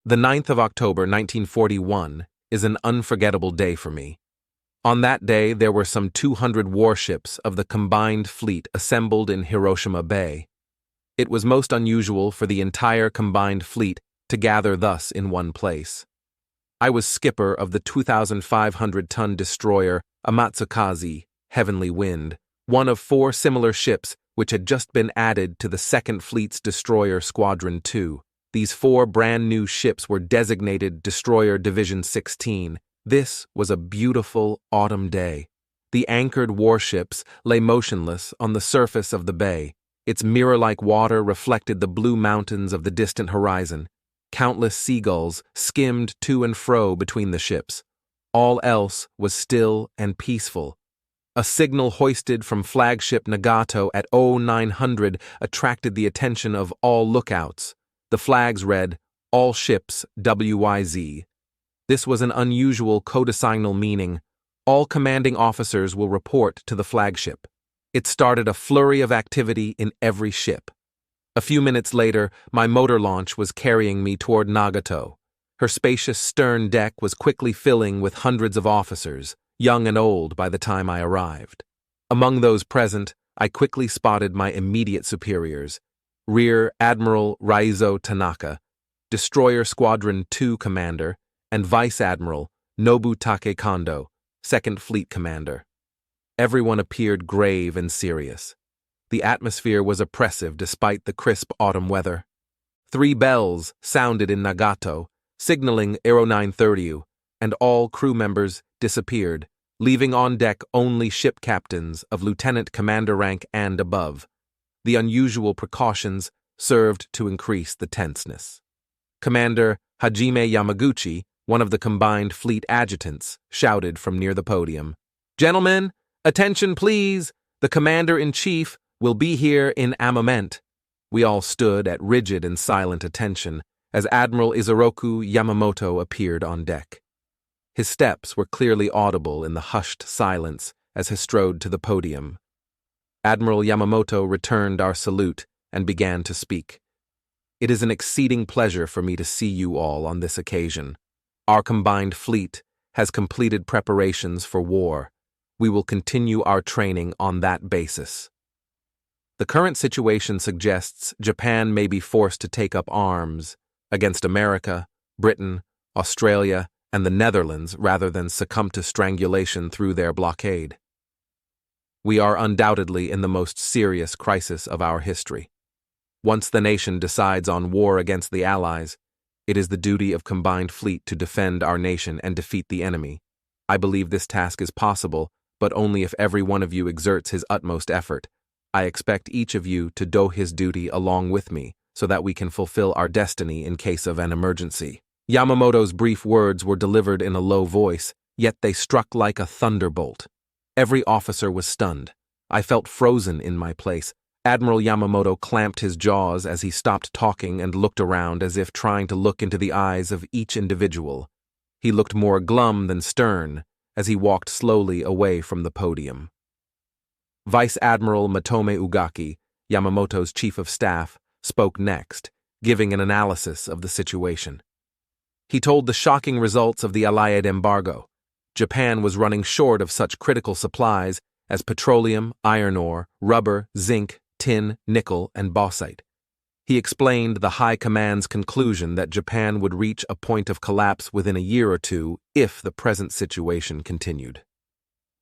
The 9th of October, 1941, is an unforgettable day for me. On that day, there were some 200 warships of the combined fleet assembled in Hiroshima Bay. It was most unusual for the entire combined fleet to gather thus in one place. I was skipper of the 2,500-ton destroyer Amatsukaze, Heavenly Wind, one of 4 similar ships which had just been added to the 2nd Fleet's Destroyer Squadron 2. These 4 brand-new ships were designated Destroyer Division 16. This was a beautiful autumn day. The anchored warships lay motionless on the surface of the bay. Its mirror-like water reflected the blue mountains of the distant horizon. Countless seagulls skimmed to and fro between the ships. All else was still and peaceful. A signal hoisted from flagship Nagato at 0900 attracted the attention of all lookouts. The flags read, "All ships WYZ." This was an unusual codesignal meaning. All commanding officers will report to the flagship. It started a flurry of activity in every ship. A few minutes later, my motor launch was carrying me toward Nagato. Her spacious stern deck was quickly filling with hundreds of officers, young and old by the time I arrived. Among those present, I quickly spotted my immediate superiors: Rear Admiral Raizo Tanaka, Destroyer Squadron 2 Commander, and Vice Admiral Nobutake Kondo, 2nd Fleet Commander. Everyone appeared grave and serious. The atmosphere was oppressive despite the crisp autumn weather. 3 bells sounded in Nagato, signaling Aero 930, and all crew members disappeared, leaving on deck only ship captains of lieutenant commander rank and above. The unusual precautions served to increase the tenseness. Commander Hajime Yamaguchi, one of the combined fleet adjutants, shouted from near the podium, "Gentlemen, attention please! The commander-in-chief will be here in a moment." We all stood at rigid and silent attention as Admiral Isoroku Yamamoto appeared on deck. His steps were clearly audible in the hushed silence as he strode to the podium. Admiral Yamamoto returned our salute and began to speak. "It is an exceeding pleasure for me to see you all on this occasion. Our combined fleet has completed preparations for war. We will continue our training on that basis. The current situation suggests Japan may be forced to take up arms against America, Britain, Australia, and the Netherlands rather than succumb to strangulation through their blockade. We are undoubtedly in the most serious crisis of our history. Once the nation decides on war against the Allies, it is the duty of combined fleet to defend our nation and defeat the enemy. I believe this task is possible, but only if every one of you exerts his utmost effort. I expect each of you to do his duty along with me, so that we can fulfill our destiny in case of an emergency." Yamamoto's brief words were delivered in a low voice, yet they struck like a thunderbolt. Every officer was stunned. I felt frozen in my place. Admiral Yamamoto clamped his jaws as he stopped talking and looked around as if trying to look into the eyes of each individual. He looked more glum than stern as he walked slowly away from the podium. Vice Admiral Matome Ugaki, Yamamoto's chief of staff, spoke next, giving an analysis of the situation. He told the shocking results of the Allied embargo. Japan was running short of such critical supplies as petroleum, iron ore, rubber, zinc, tin, nickel, and bauxite. He explained the High Command's conclusion that Japan would reach a point of collapse within a year or two if the present situation continued.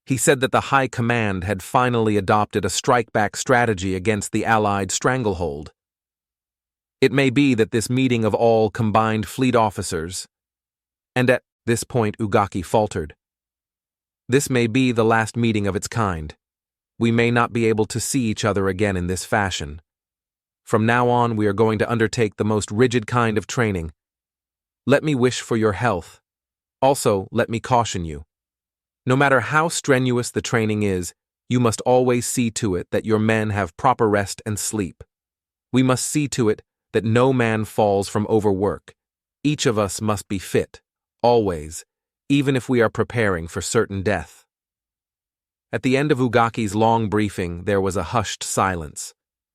He said that the High Command had finally adopted a strike-back strategy against the Allied stranglehold. It may be that this meeting of all combined fleet officers, and at this point Ugaki faltered, this may be the last meeting of its kind. We may not be able to see each other again in this fashion. From now on, we are going to undertake the most rigid kind of training. Let me wish for your health. Also, let me caution you. No matter how strenuous the training is, you must always see to it that your men have proper rest and sleep. We must see to it that no man falls from overwork. Each of us must be fit, always, even if we are preparing for certain death. At the end of Ugaki's long briefing, there was a hushed silence.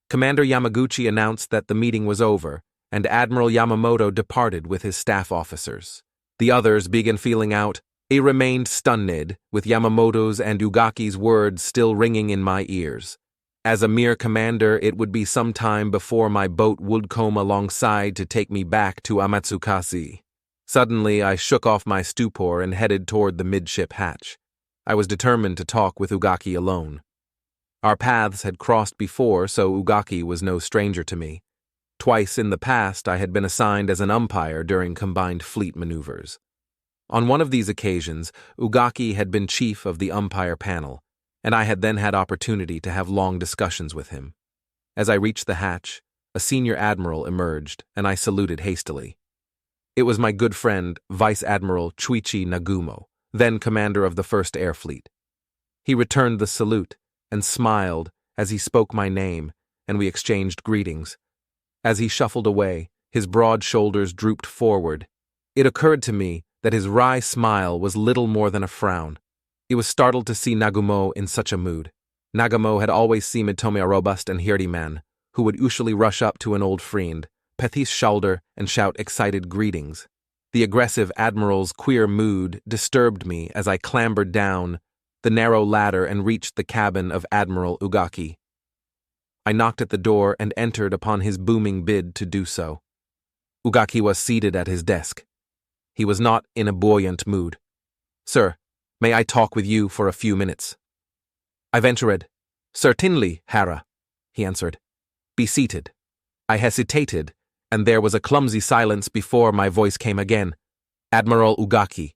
Commander Yamaguchi announced that the meeting was over, and Admiral Yamamoto departed with his staff officers. The others began feeling out. I remained stunned, with Yamamoto's and Ugaki's words still ringing in my ears. As a mere commander, it would be some time before my boat would come alongside to take me back to Amatsukase. Suddenly, I shook off my stupor and headed toward the midship hatch. I was determined to talk with Ugaki alone. Our paths had crossed before, so Ugaki was no stranger to me. Twice in the past, I had been assigned as an umpire during combined fleet maneuvers. On one of these occasions, Ugaki had been chief of the umpire panel, and I had then had opportunity to have long discussions with him. As I reached the hatch, a senior admiral emerged, and I saluted hastily. It was my good friend, Vice Admiral Chuichi Nagumo, then commander of the 1st Air Fleet. He returned the salute and smiled as he spoke my name, and we exchanged greetings. As he shuffled away, his broad shoulders drooped forward. It occurred to me that his wry smile was little more than a frown. I was startled to see Nagumo in such a mood. Nagumo had always seemed to me a robust and hearty man, who would usually rush up to an old friend, pat his shoulder, and shout excited greetings. The aggressive admiral's queer mood disturbed me as I clambered down the narrow ladder and reached the cabin of Admiral Ugaki. I knocked at the door and entered upon his booming bid to do so. Ugaki was seated at his desk. He was not in a buoyant mood. "Sir, may I talk with you for a few minutes?" I ventured. "Certainly, Hara," he answered. "Be seated." I hesitated, and there was a clumsy silence before my voice came again. "Admiral Ugaki,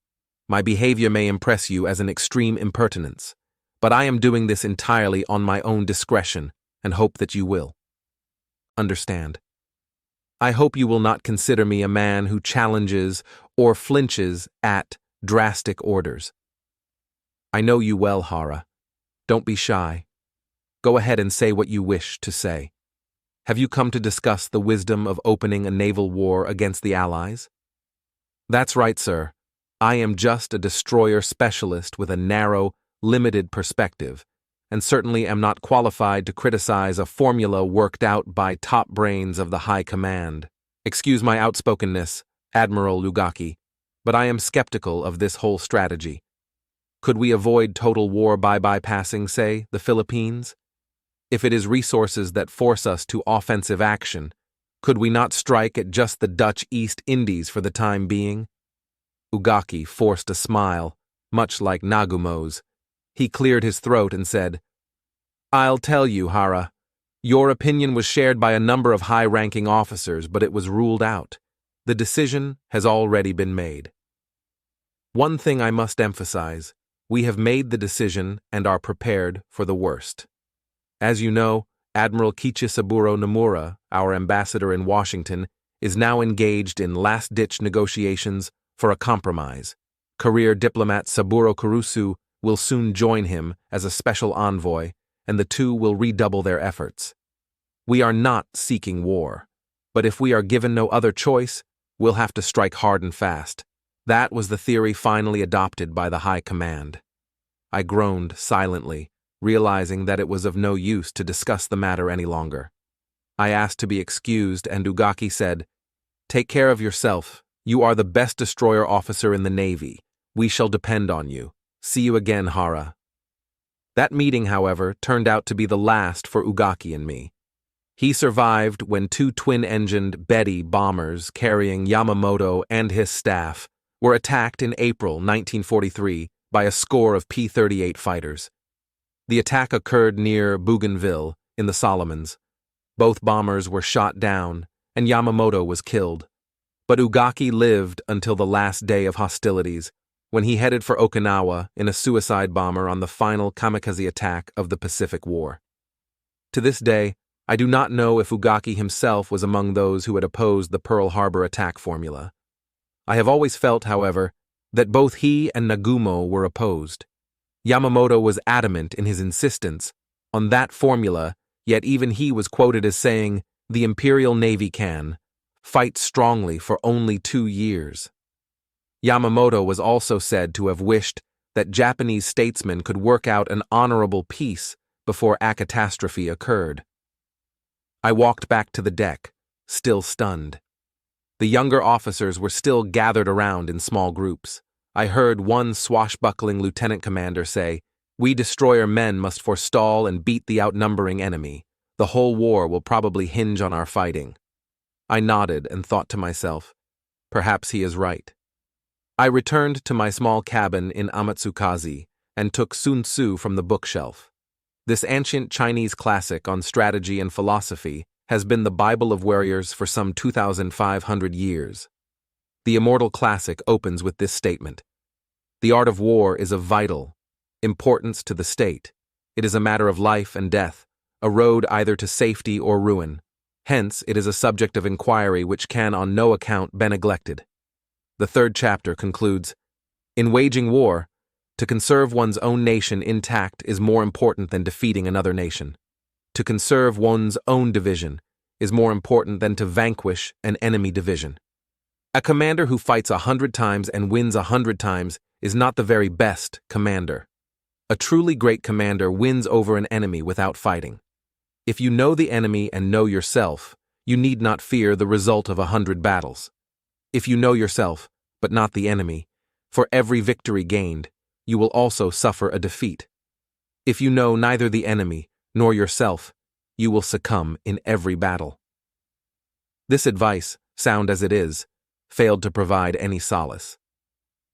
my behavior may impress you as an extreme impertinence, but I am doing this entirely on my own discretion and hope that you will understand. I hope you will not consider me a man who challenges or flinches at drastic orders. I know you well, Hara. Don't be shy. Go ahead and say what you wish to say. Have you come to discuss the wisdom of opening a naval war against the Allies?" "That's right, sir. I am just a destroyer specialist with a narrow, limited perspective, and certainly am not qualified to criticize a formula worked out by top brains of the High Command. Excuse my outspokenness, Admiral Ugaki, but I am skeptical of this whole strategy. Could we avoid total war by bypassing, say, the Philippines? If it is resources that force us to offensive action, could we not strike at just the Dutch East Indies for the time being?" Ugaki forced a smile, much like Nagumo's. He cleared his throat and said, "I'll tell you, Hara. Your opinion was shared by a number of high-ranking officers, but it was ruled out. The decision has already been made. One thing I must emphasize. We have made the decision and are prepared for the worst. As you know, Admiral Kichisaburo Nomura, our ambassador in Washington, is now engaged in last-ditch negotiations for a compromise. Career diplomat Saburo Kurusu will soon join him as a special envoy, and the two will redouble their efforts. We are not seeking war, but if we are given no other choice, we'll have to strike hard and fast. That was the theory finally adopted by the High Command." I groaned silently, realizing that it was of no use to discuss the matter any longer. I asked to be excused, and Ugaki said, "Take care of yourself. You are the best destroyer officer in the Navy. We shall depend on you. See you again, Hara." That meeting, however, turned out to be the last for Ugaki and me. He survived when two twin-engined Betty bombers carrying Yamamoto and his staff were attacked in April 1943 by a score of P-38 fighters. The attack occurred near Bougainville in the Solomons. Both bombers were shot down, and Yamamoto was killed. But Ugaki lived until the last day of hostilities, when he headed for Okinawa in a suicide bomber on the final kamikaze attack of the Pacific War. To this day, I do not know if Ugaki himself was among those who had opposed the Pearl Harbor attack formula. I have always felt, however, that both he and Nagumo were opposed. Yamamoto was adamant in his insistence on that formula, yet even he was quoted as saying, "The Imperial Navy can fight strongly for only 2 years." Yamamoto was also said to have wished that Japanese statesmen could work out an honorable peace before a catastrophe occurred. I walked back to the deck, still stunned. The younger officers were still gathered around in small groups. I heard one swashbuckling lieutenant commander say, "We destroyer men must forestall and beat the outnumbering enemy. The whole war will probably hinge on our fighting." I nodded and thought to myself, perhaps he is right. I returned to my small cabin in Amatsukaze and took Sun Tzu from the bookshelf. This ancient Chinese classic on strategy and philosophy has been the Bible of warriors for some 2,500 years. The immortal classic opens with this statement: "The art of war is of vital importance to the state. It is a matter of life and death, a road either to safety or ruin. Hence, it is a subject of inquiry which can on no account be neglected." The third chapter concludes, "In waging war, to conserve one's own nation intact is more important than defeating another nation. To conserve one's own division is more important than to vanquish an enemy division. A commander who fights 100 times and wins 100 times is not the very best commander. A truly great commander wins over an enemy without fighting. If you know the enemy and know yourself, you need not fear the result of 100 battles. If you know yourself, but not the enemy, for every victory gained, you will also suffer a defeat. If you know neither the enemy nor yourself, you will succumb in every battle." This advice, sound as it is, failed to provide any solace.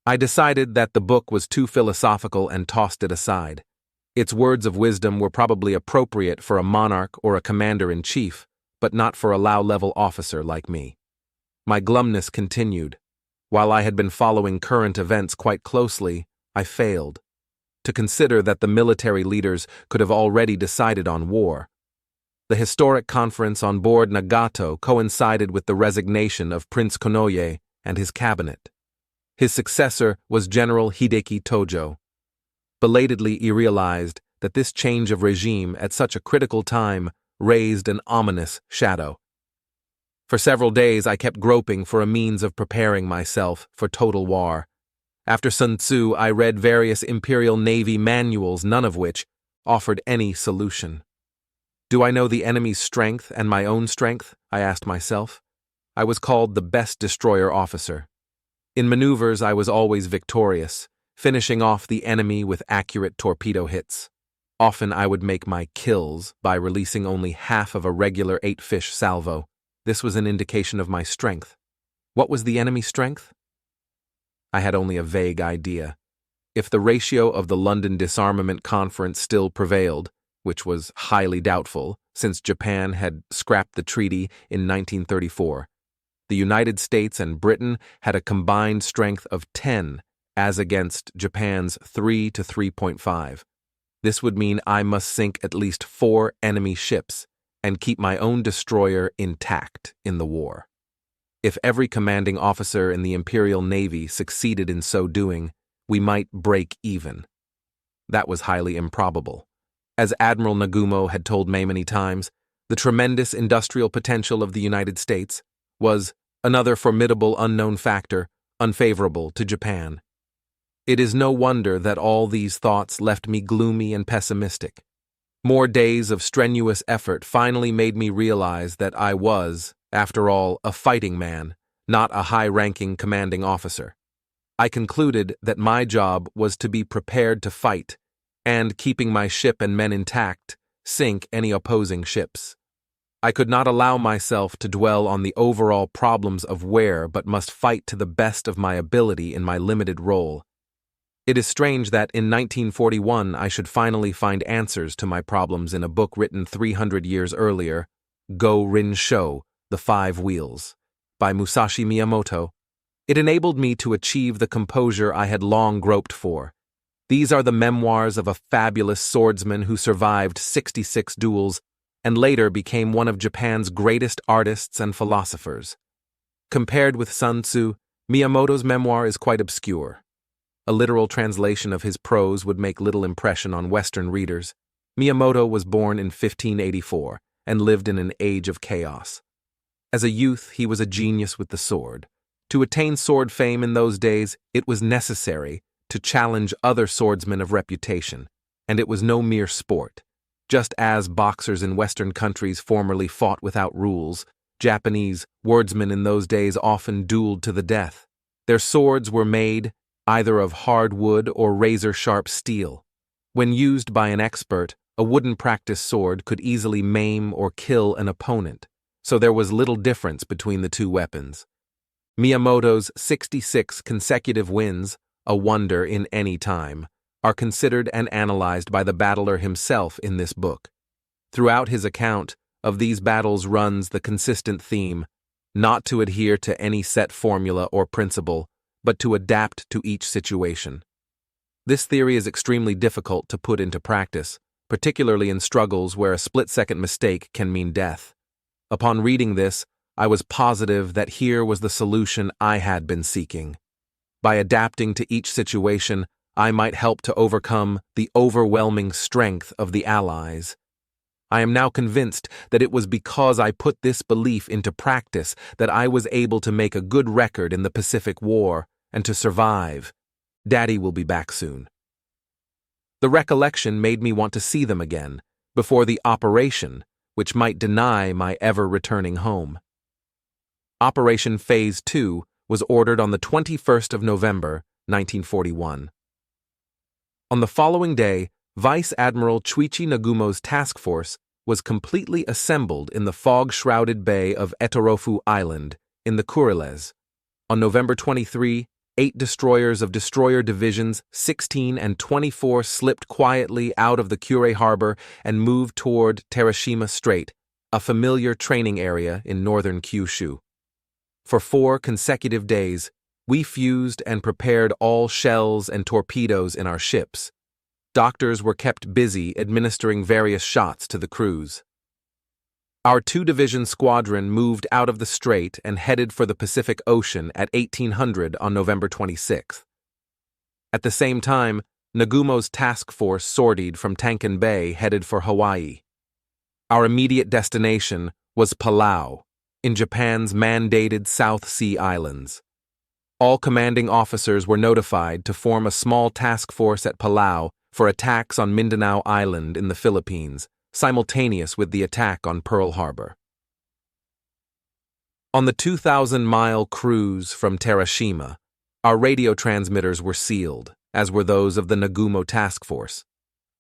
I decided that the book was too philosophical and tossed it aside. Its words of wisdom were probably appropriate for a monarch or a commander-in-chief, but not for a low-level officer like me. My glumness continued. While I had been following current events quite closely, I failed to consider that the military leaders could have already decided on war. The historic conference on board Nagato coincided with the resignation of Prince Konoye and his cabinet. His successor was General Hideki Tojo. Belatedly, he realized that this change of regime at such a critical time raised an ominous shadow. For several days I kept groping for a means of preparing myself for total war. After Sun Tzu, I read various Imperial Navy manuals, none of which offered any solution. Do I know the enemy's strength and my own strength? I asked myself. I was called the best destroyer officer. In maneuvers, I was always victorious, finishing off the enemy with accurate torpedo hits. Often I would make my kills by releasing only half of a regular 8-fish salvo. This was an indication of my strength. What was the enemy's strength? I had only a vague idea. If the ratio of the London Disarmament Conference still prevailed, which was highly doubtful since Japan had scrapped the treaty in 1934, the United States and Britain had a combined strength of 10 as against Japan's 3 to 3.5. This would mean I must sink at least 4 enemy ships and keep my own destroyer intact in the war. If every commanding officer in the Imperial Navy succeeded in so doing, we might break even. That was highly improbable. As Admiral Nagumo had told me many times, the tremendous industrial potential of the United States was another formidable unknown factor unfavorable to Japan. It is no wonder that all these thoughts left me gloomy and pessimistic. More days of strenuous effort finally made me realize that I was, after all, a fighting man, not a high-ranking commanding officer. I concluded that my job was to be prepared to fight, and, keeping my ship and men intact, sink any opposing ships. I could not allow myself to dwell on the overall problems of war, but must fight to the best of my ability in my limited role. It is strange that in 1941 I should finally find answers to my problems in a book written 300 years earlier, Go Rin Sho, The 5 Wheels, by Musashi Miyamoto. It enabled me to achieve the composure I had long groped for. These are the memoirs of a fabulous swordsman who survived 66 duels and later became one of Japan's greatest artists and philosophers. Compared with Sun Tzu, Miyamoto's memoir is quite obscure. A literal translation of his prose would make little impression on Western readers. Miyamoto was born in 1584 and lived in an age of chaos. As a youth, he was a genius with the sword. To attain sword fame in those days, it was necessary to challenge other swordsmen of reputation, and it was no mere sport. Just as boxers in Western countries formerly fought without rules, Japanese wordsmen in those days often dueled to the death. Their swords were made either of hard wood or razor-sharp steel. When used by an expert, a wooden practice sword could easily maim or kill an opponent, so there was little difference between the two weapons. Miyamoto's 66 consecutive wins, a wonder in any time, are considered and analyzed by the battler himself in this book. Throughout his account of these battles runs the consistent theme, not to adhere to any set formula or principle, but to adapt to each situation. This theory is extremely difficult to put into practice, particularly in struggles where a split-second mistake can mean death. Upon reading this, I was positive that here was the solution I had been seeking. By adapting to each situation, I might help to overcome the overwhelming strength of the Allies. I am now convinced that it was because I put this belief into practice that I was able to make a good record in the Pacific War and to survive. Daddy will be back soon. The recollection made me want to see them again, before the operation, which might deny my ever-returning home. Operation Phase 2 was ordered on the 21st of November, 1941. On the following day, Vice Admiral Chuichi Nagumo's task force was completely assembled in the fog-shrouded bay of Etorofu Island in the Kuriles. On November 23, 8 destroyers of Destroyer Divisions 16 and 24 slipped quietly out of the Kure Harbor and moved toward Terashima Strait, a familiar training area in northern Kyushu. For 4 consecutive days, we fused and prepared all shells and torpedoes in our ships. Doctors were kept busy administering various shots to the crews. Our 2-division squadron moved out of the strait and headed for the Pacific Ocean at 1800 on November 26. At the same time, Nagumo's task force sortied from Tankan Bay headed for Hawaii. Our immediate destination was Palau, in Japan's mandated South Sea Islands. All commanding officers were notified to form a small task force at Palau for attacks on Mindanao Island in the Philippines, simultaneous with the attack on Pearl Harbor. On the 2,000-mile cruise from Terashima, our radio transmitters were sealed, as were those of the Nagumo task force.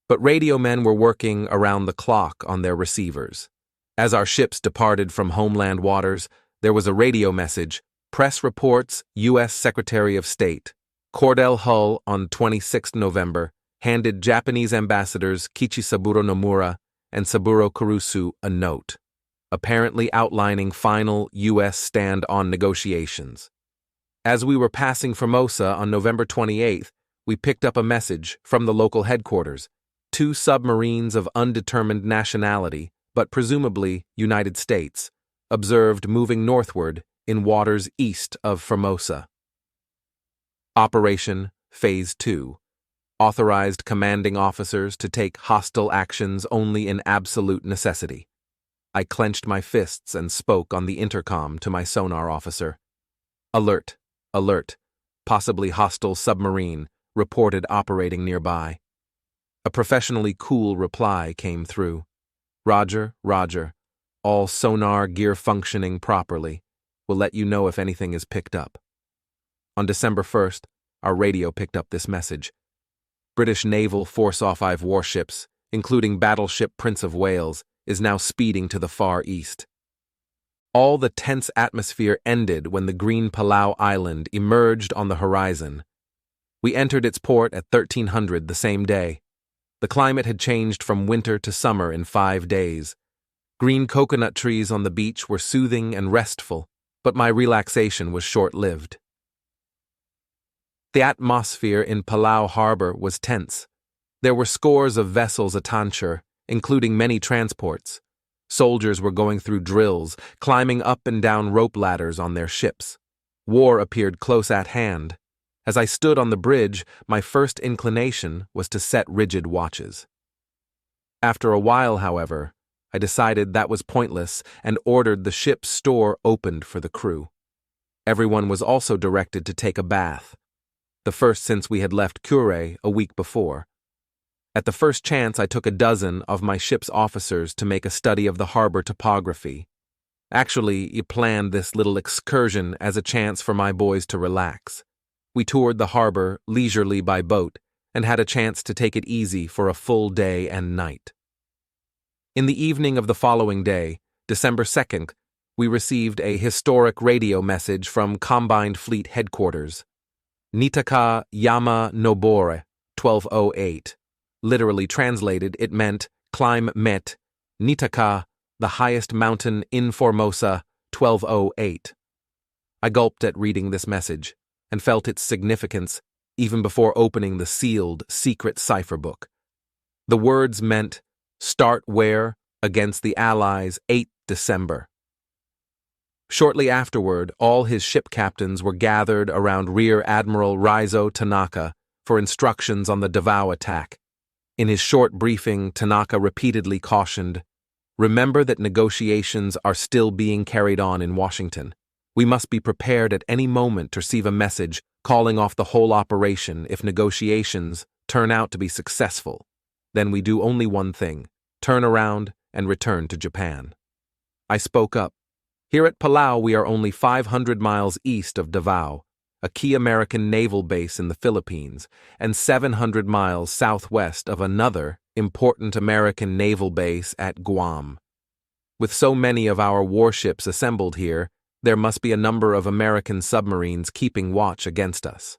But radio men were working around the clock on their receivers. As our ships departed from homeland waters, there was a radio message: Press reports U.S. Secretary of State Cordell Hull on 26 November handed Japanese ambassadors Kichisaburo Nomura and Saburo Kurusu a note, apparently outlining final U.S. stand-on negotiations. As we were passing Formosa on November 28th, we picked up a message from the local headquarters: 2 submarines of undetermined nationality, but presumably United States, observed moving northward in waters east of Formosa. Operation Phase 2 authorized commanding officers to take hostile actions only in absolute necessity. I clenched my fists and spoke on the intercom to my sonar officer. Alert, alert, possibly hostile submarine, reported operating nearby. A professionally cool reply came through. Roger, roger, all sonar gear functioning properly. We'll let you know if anything is picked up. On December 1st, our radio picked up this message. British naval force-offensive warships, including battleship Prince of Wales, is now speeding to the Far East. All the tense atmosphere ended when the green Palau Island emerged on the horizon. We entered its port at 1300 the same day. The climate had changed from winter to summer in 5 days. Green coconut trees on the beach were soothing and restful, but my relaxation was short-lived. The atmosphere in Palau Harbor was tense. There were scores of vessels at Tanchur, including many transports. Soldiers were going through drills, climbing up and down rope ladders on their ships. War appeared close at hand. As I stood on the bridge, my first inclination was to set rigid watches. After a while, however, I decided that was pointless and ordered the ship's store opened for the crew. Everyone was also directed to take a bath, the first since we had left Kure a week before. At the first chance, I took a dozen of my ship's officers to make a study of the harbor topography. Actually, you planned this little excursion as a chance for my boys to relax. We toured the harbor leisurely by boat and had a chance to take it easy for a full day and night. In the evening of the following day, December 2nd, we received a historic radio message from Combined Fleet Headquarters. Nitaka Yama Nobore, 1208. Literally translated, it meant, climb Met, Nitaka, the highest mountain in Formosa, 1208. I gulped at reading this message and felt its significance even before opening the sealed, secret cipher book. The words meant, start where? Against the Allies, 8th December. Shortly afterward, all his ship captains were gathered around Rear Admiral Raizo Tanaka for instructions on the Davao attack. In his short briefing, Tanaka repeatedly cautioned, remember that negotiations are still being carried on in Washington. We must be prepared at any moment to receive a message calling off the whole operation if negotiations turn out to be successful. Then we do only one thing, turn around and return to Japan. I spoke up. Here at Palau we are only 500 miles east of Davao, a key American naval base in the Philippines, and 700 miles southwest of another important American naval base at Guam. With so many of our warships assembled here, there must be a number of American submarines keeping watch against us.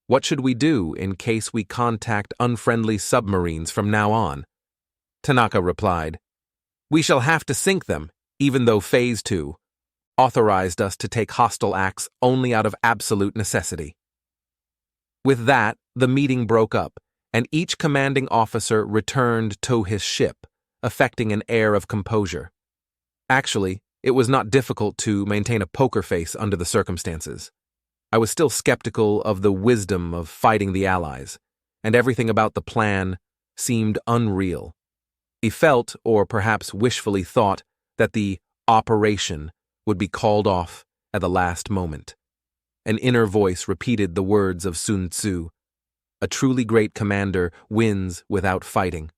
What should we do in case we contact unfriendly submarines from now on? Tanaka replied, we shall have to sink them, even though Phase 2 authorized us to take hostile acts only out of absolute necessity. With that, the meeting broke up, and each commanding officer returned to his ship, affecting an air of composure. Actually, it was not difficult to maintain a poker face under the circumstances. I was still skeptical of the wisdom of fighting the Allies, and everything about the plan seemed unreal. He felt, or perhaps wishfully thought, that the operation would be called off at the last moment. An inner voice repeated the words of Sun Tzu, a truly great commander wins without fighting.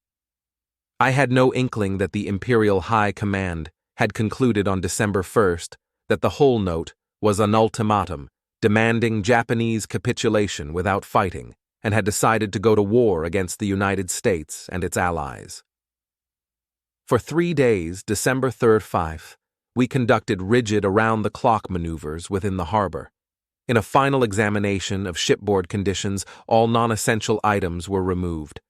I had no inkling that the Imperial High Command had concluded on December 1st that the whole note was an ultimatum demanding Japanese capitulation without fighting, and had decided to go to war against the United States and its allies. For 3 days, December 3rd, 5, we conducted rigid around-the-clock maneuvers within the harbor. In a final examination of shipboard conditions, all non-essential items were removed.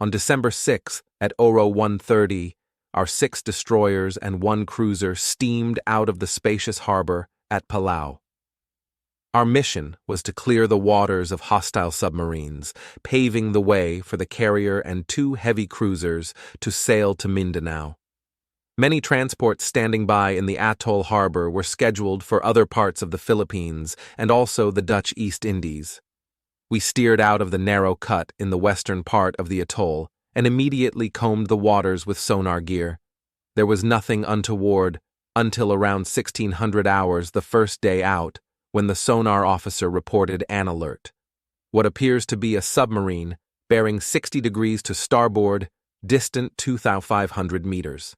On December 6th, at Oro 1:30, our 6 destroyers and 1 cruiser steamed out of the spacious harbor at Palau. Our mission was to clear the waters of hostile submarines, paving the way for the carrier and 2 heavy cruisers to sail to Mindanao. Many transports standing by in the atoll harbor were scheduled for other parts of the Philippines and also the Dutch East Indies. We steered out of the narrow cut in the western part of the atoll and immediately combed the waters with sonar gear. There was nothing untoward until around 1600 hours the first day out, when the sonar officer reported an alert. What appears to be a submarine bearing 60 degrees to starboard, distant 2,500 meters.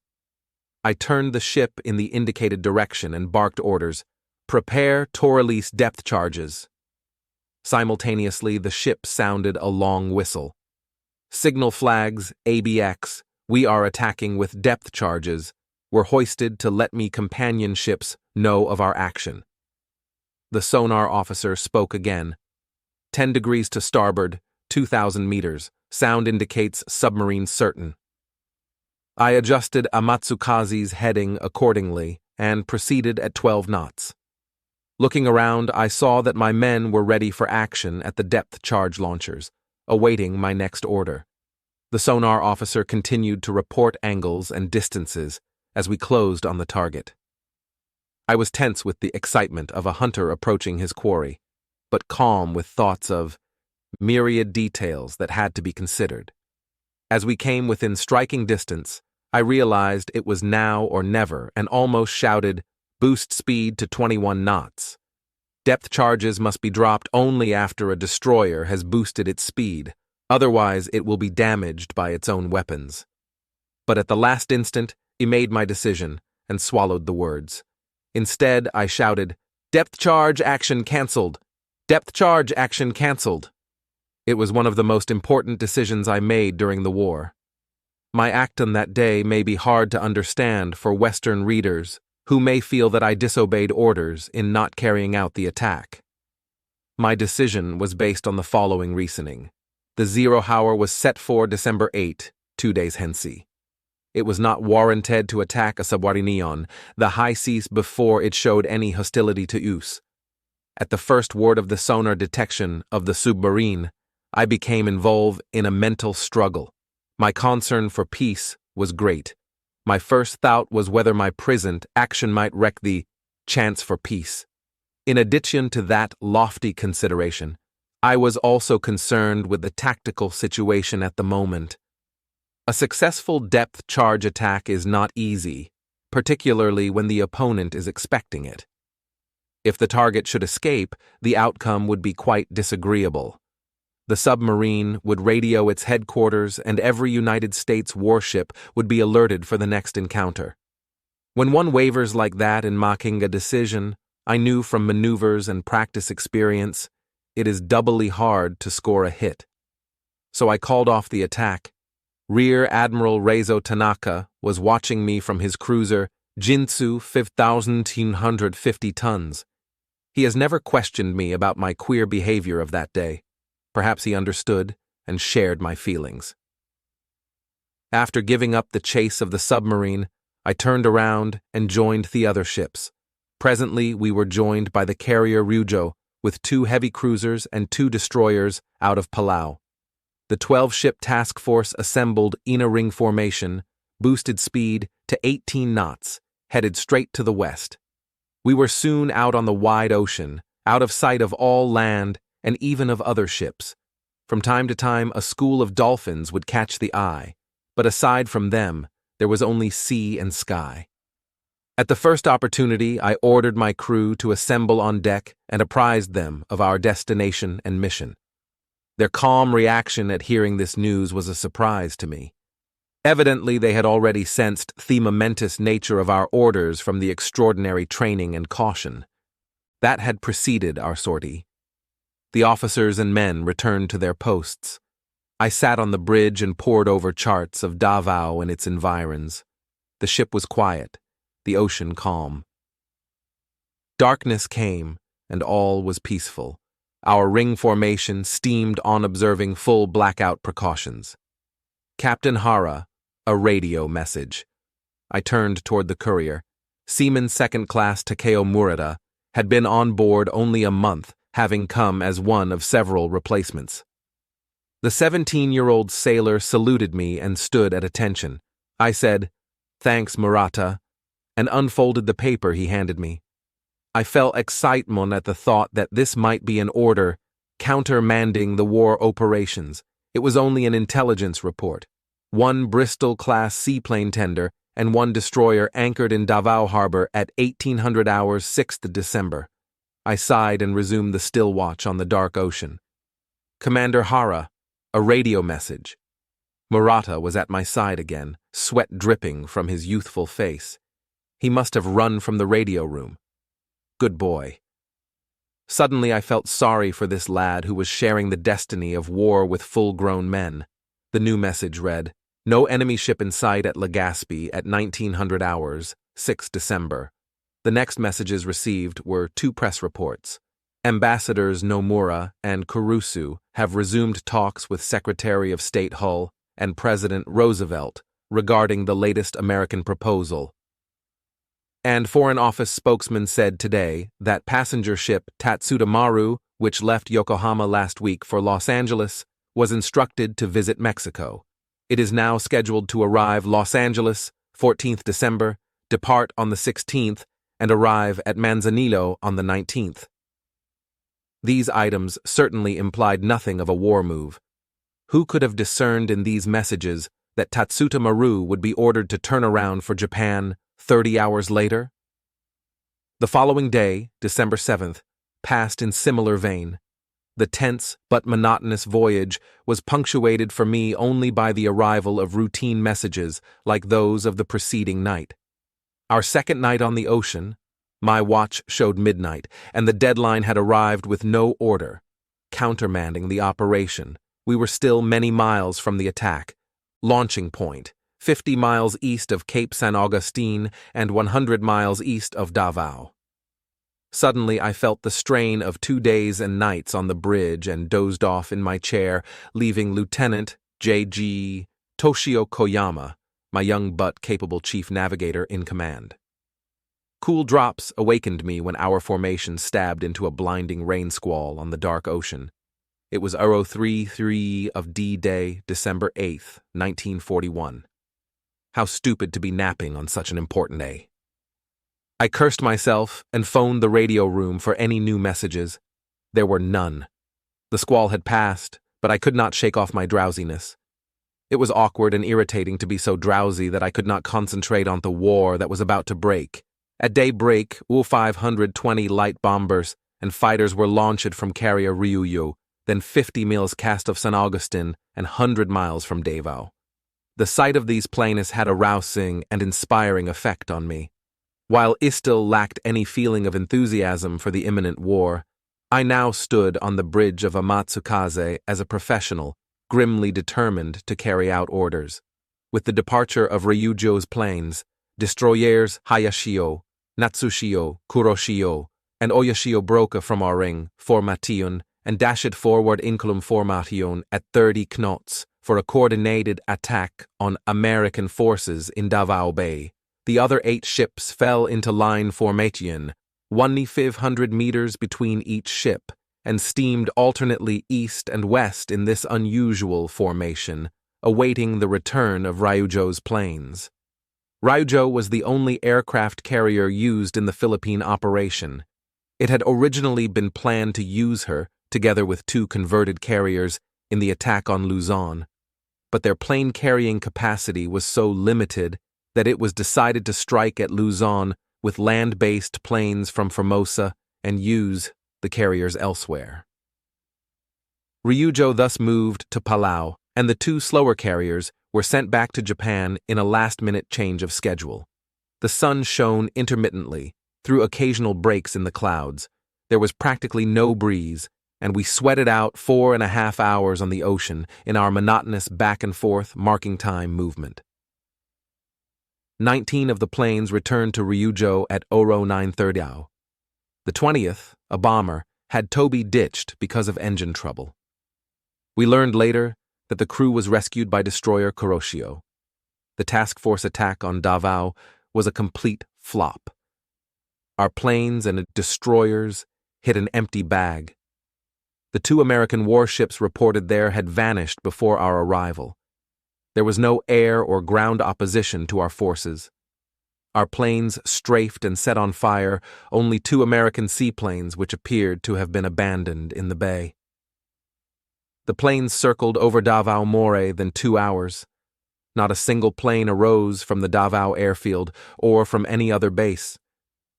I turned the ship in the indicated direction and barked orders, prepare to release depth charges. Simultaneously, the ship sounded a long whistle. Signal flags, ABX, we are attacking with depth charges, were hoisted to let me companion ships know of our action. The sonar officer spoke again. 10 degrees to starboard, 2,000 meters, sound indicates submarine certain. I adjusted Amatsukaze's heading accordingly and proceeded at 12 knots. Looking around, I saw that my men were ready for action at the depth charge launchers, awaiting my next order. The sonar officer continued to report angles and distances as we closed on the target. I was tense with the excitement of a hunter approaching his quarry, but calm with thoughts of myriad details that had to be considered. As we came within striking distance, I realized it was now or never and almost shouted, boost speed to 21 knots. Depth charges must be dropped only after a destroyer has boosted its speed, otherwise it will be damaged by its own weapons. But at the last instant, I made my decision and swallowed the words. Instead, I shouted, "Depth charge action cancelled! Depth charge action cancelled!" It was one of the most important decisions I made during the war. My act on that day may be hard to understand for Western readers who may feel that I disobeyed orders in not carrying out the attack. My decision was based on the following reasoning. The 0 hour was set for December 8, 2 days hence. It was not warranted to attack a submarine, the high seas before it showed any hostility to us. At the first word of the sonar detection of the submarine, I became involved in a mental struggle. My concern for peace was great. My first thought was whether my present action might wreck the chance for peace. In addition to that lofty consideration, I was also concerned with the tactical situation at the moment. A successful depth charge attack is not easy, particularly when the opponent is expecting it. If the target should escape, the outcome would be quite disagreeable. The submarine would radio its headquarters and every United States warship would be alerted for the next encounter. When one wavers like that in making a decision, I knew from maneuvers and practice experience, it is doubly hard to score a hit. So I called off the attack. Rear Admiral Reizo Tanaka was watching me from his cruiser Jinsu 5,250 tons. He has never questioned me about my queer behavior of that day. Perhaps he understood and shared my feelings. After giving up the chase of the submarine, I turned around and joined the other ships. Presently, we were joined by the carrier Ryujo, with 2 heavy cruisers and 2 destroyers out of Palau. The 12-ship task force assembled in a ring formation, boosted speed to 18 knots, headed straight to the west. We were soon out on the wide ocean, out of sight of all land and even of other ships. From time to time, a school of dolphins would catch the eye, but aside from them, there was only sea and sky. At the first opportunity, I ordered my crew to assemble on deck and apprised them of our destination and mission. Their calm reaction at hearing this news was a surprise to me. Evidently, they had already sensed the momentous nature of our orders from the extraordinary training and caution that had preceded our sortie. The officers and men returned to their posts. I sat on the bridge and pored over charts of Davao and its environs. The ship was quiet, the ocean calm. Darkness came, and all was peaceful. Our ring formation steamed on observing full blackout precautions. Captain Hara, a radio message. I turned toward the courier. Seaman Second Class Takeo Murata had been on board only a month, having come as one of several replacements. The 17-year-old sailor saluted me and stood at attention. I said, "Thanks, Murata," and unfolded the paper he handed me. I felt excitement at the thought that this might be an order countermanding the war operations. It was only an intelligence report. 1 Bristol-class seaplane tender and 1 destroyer anchored in Davao Harbor at 1800 hours 6th December. I sighed and resumed the still watch on the dark ocean. Commander Hara, a radio message. Murata was at my side again, sweat dripping from his youthful face. He must have run from the radio room. Good boy. Suddenly I felt sorry for this lad who was sharing the destiny of war with full-grown men. The new message read, "No enemy ship in sight at Legazpi at 1900 hours, 6 December. The next messages received were 2 press reports. Ambassadors Nomura and Kurusu have resumed talks with Secretary of State Hull and President Roosevelt regarding the latest American proposal. And Foreign Office spokesman said today that passenger ship Tatsuta Maru, which left Yokohama last week for Los Angeles, was instructed to visit Mexico. It is now scheduled to arrive Los Angeles, 14th December, depart on the 16th, and arrive at Manzanillo on the 19th. These items certainly implied nothing of a war move. Who could have discerned in these messages that Tatsuta Maru would be ordered to turn around for Japan 30 hours later? The following day, December 7th, passed in similar vein. The tense but monotonous voyage was punctuated for me only by the arrival of routine messages like those of the preceding night. Our second night on the ocean, My watch showed midnight, and the deadline had arrived with no order. Countermanding the operation, we were still many miles from the attack. Launching point, 50 miles east of Cape San Agustin and 100 miles east of Davao. Suddenly I felt the strain of 2 days and nights on the bridge and dozed off in my chair, leaving Lieutenant J.G. Toshio Koyama, my young but capable chief navigator, in command. Cool drops awakened me when our formation stabbed into a blinding rain squall on the dark ocean. It was 033 of D-Day, December 8th, 1941. How stupid to be napping on such an important day. I cursed myself and phoned the radio room for any new messages. There were none. The squall had passed, but I could not shake off my drowsiness. It was awkward and irritating to be so drowsy that I could not concentrate on the war that was about to break. At daybreak, U-520 light bombers and fighters were launched from carrier Ryuyo, then 50 miles cast of San Agustin and 100 miles from Davao. The sight of these planes had a rousing and inspiring effect on me. While I still lacked any feeling of enthusiasm for the imminent war, I now stood on the bridge of Amatsukaze as a professional, grimly determined to carry out orders. With the departure of Ryujo's planes, destroyers Hayashio, Natsushio, Kuroshio, and Oyashio broke from our ring formation and dashed forward in column formation at 30 knots for a coordinated attack on American forces in Davao Bay. The other 8 ships fell into line formation, 1,500 meters between each ship, and steamed alternately east and west in this unusual formation, awaiting the return of Ryujo's planes. Ryujo was the only aircraft carrier used in the Philippine operation. It had originally been planned to use her, together with 2 converted carriers, in the attack on Luzon. But their plane-carrying capacity was so limited that it was decided to strike at Luzon with land-based planes from Formosa and use the carriers elsewhere. Ryujo thus moved to Palau, and the 2 slower carriers were sent back to Japan in a last-minute change of schedule. The sun shone intermittently, through occasional breaks in the clouds. There was practically no breeze, and we sweated out 4.5 hours on the ocean in our monotonous back-and-forth marking time movement. 19 of the planes returned to Ryujo at Oro 9:30. The 20th, a bomber, had Toby ditched because of engine trouble. We learned later that the crew was rescued by destroyer Kuroshio. The task force attack on Davao was a complete flop. Our planes and destroyers hit an empty bag. The 2 American warships reported there had vanished before our arrival. There was no air or ground opposition to our forces. Our planes strafed and set on fire only 2 American seaplanes which appeared to have been abandoned in the bay. The planes circled over Davao more than 2 hours. Not a single plane arose from the Davao airfield or from any other base.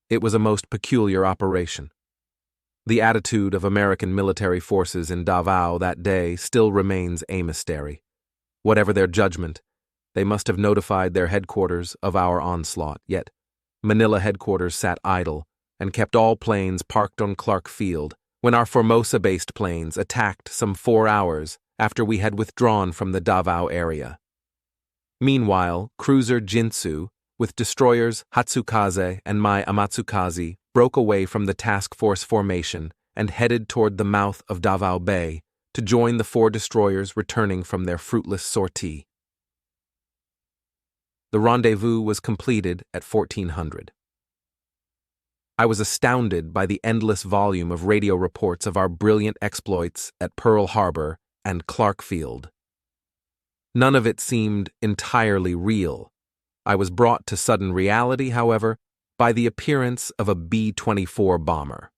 It was a most peculiar operation. The attitude of American military forces in Davao that day still remains a mystery. Whatever their judgment, they must have notified their headquarters of our onslaught, yet Manila headquarters sat idle and kept all planes parked on Clark Field when our Formosa-based planes attacked some 4 hours after we had withdrawn from the Davao area. Meanwhile, cruiser Jinsu, with destroyers Hatsukaze and my Amatsukaze, broke away from the task force formation and headed toward the mouth of Davao Bay to join the 4 destroyers returning from their fruitless sortie. The rendezvous was completed at 1400. I was astounded by the endless volume of radio reports of our brilliant exploits at Pearl Harbor and Clark Field. None of it seemed entirely real. I was brought to sudden reality, however, by the appearance of a B-24 bomber.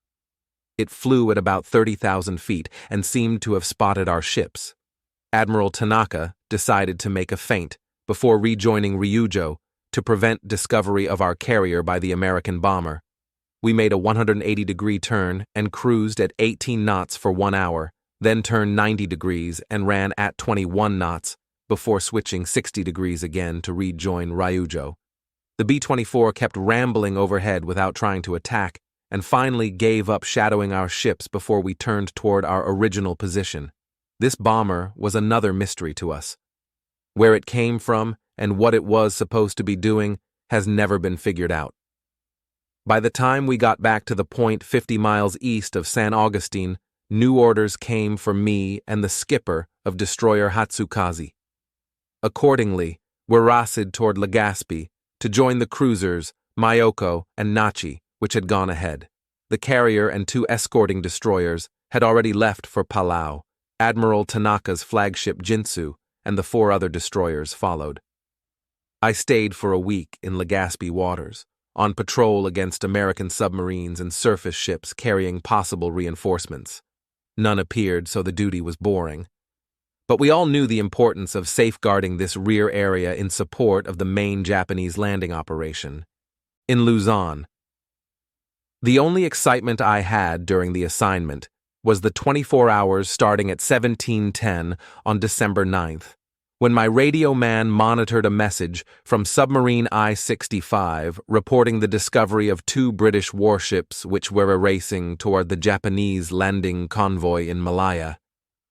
It flew at about 30,000 feet and seemed to have spotted our ships. Admiral Tanaka decided to make a feint before rejoining Ryujo to prevent discovery of our carrier by the American bomber. We made a 180-degree turn and cruised at 18 knots for 1 hour, then turned 90 degrees and ran at 21 knots before switching 60 degrees again to rejoin Ryujo. The B-24 kept rambling overhead without trying to attack, and finally gave up shadowing our ships before we turned toward our original position. This bomber was another mystery to us. Where it came from and what it was supposed to be doing has never been figured out. By the time we got back to the point 50 miles east of San Augustine, new orders came for me and the skipper of destroyer Hatsukaze. Accordingly, we rassled toward Legazpi to join the cruisers Myoko and Nachi, which had gone ahead. The carrier and 2 escorting destroyers had already left for Palau. Admiral Tanaka's flagship Jinsu and the 4 other destroyers followed. I stayed for a week in Legazpi waters, on patrol against American submarines and surface ships carrying possible reinforcements. None appeared, so the duty was boring. But we all knew the importance of safeguarding this rear area in support of the main Japanese landing operation. In Luzon, the only excitement I had during the assignment was the 24 hours starting at 17:10 on December 9th, when my radio man monitored a message from submarine I-65 reporting the discovery of 2 British warships which were racing toward the Japanese landing convoy in Malaya.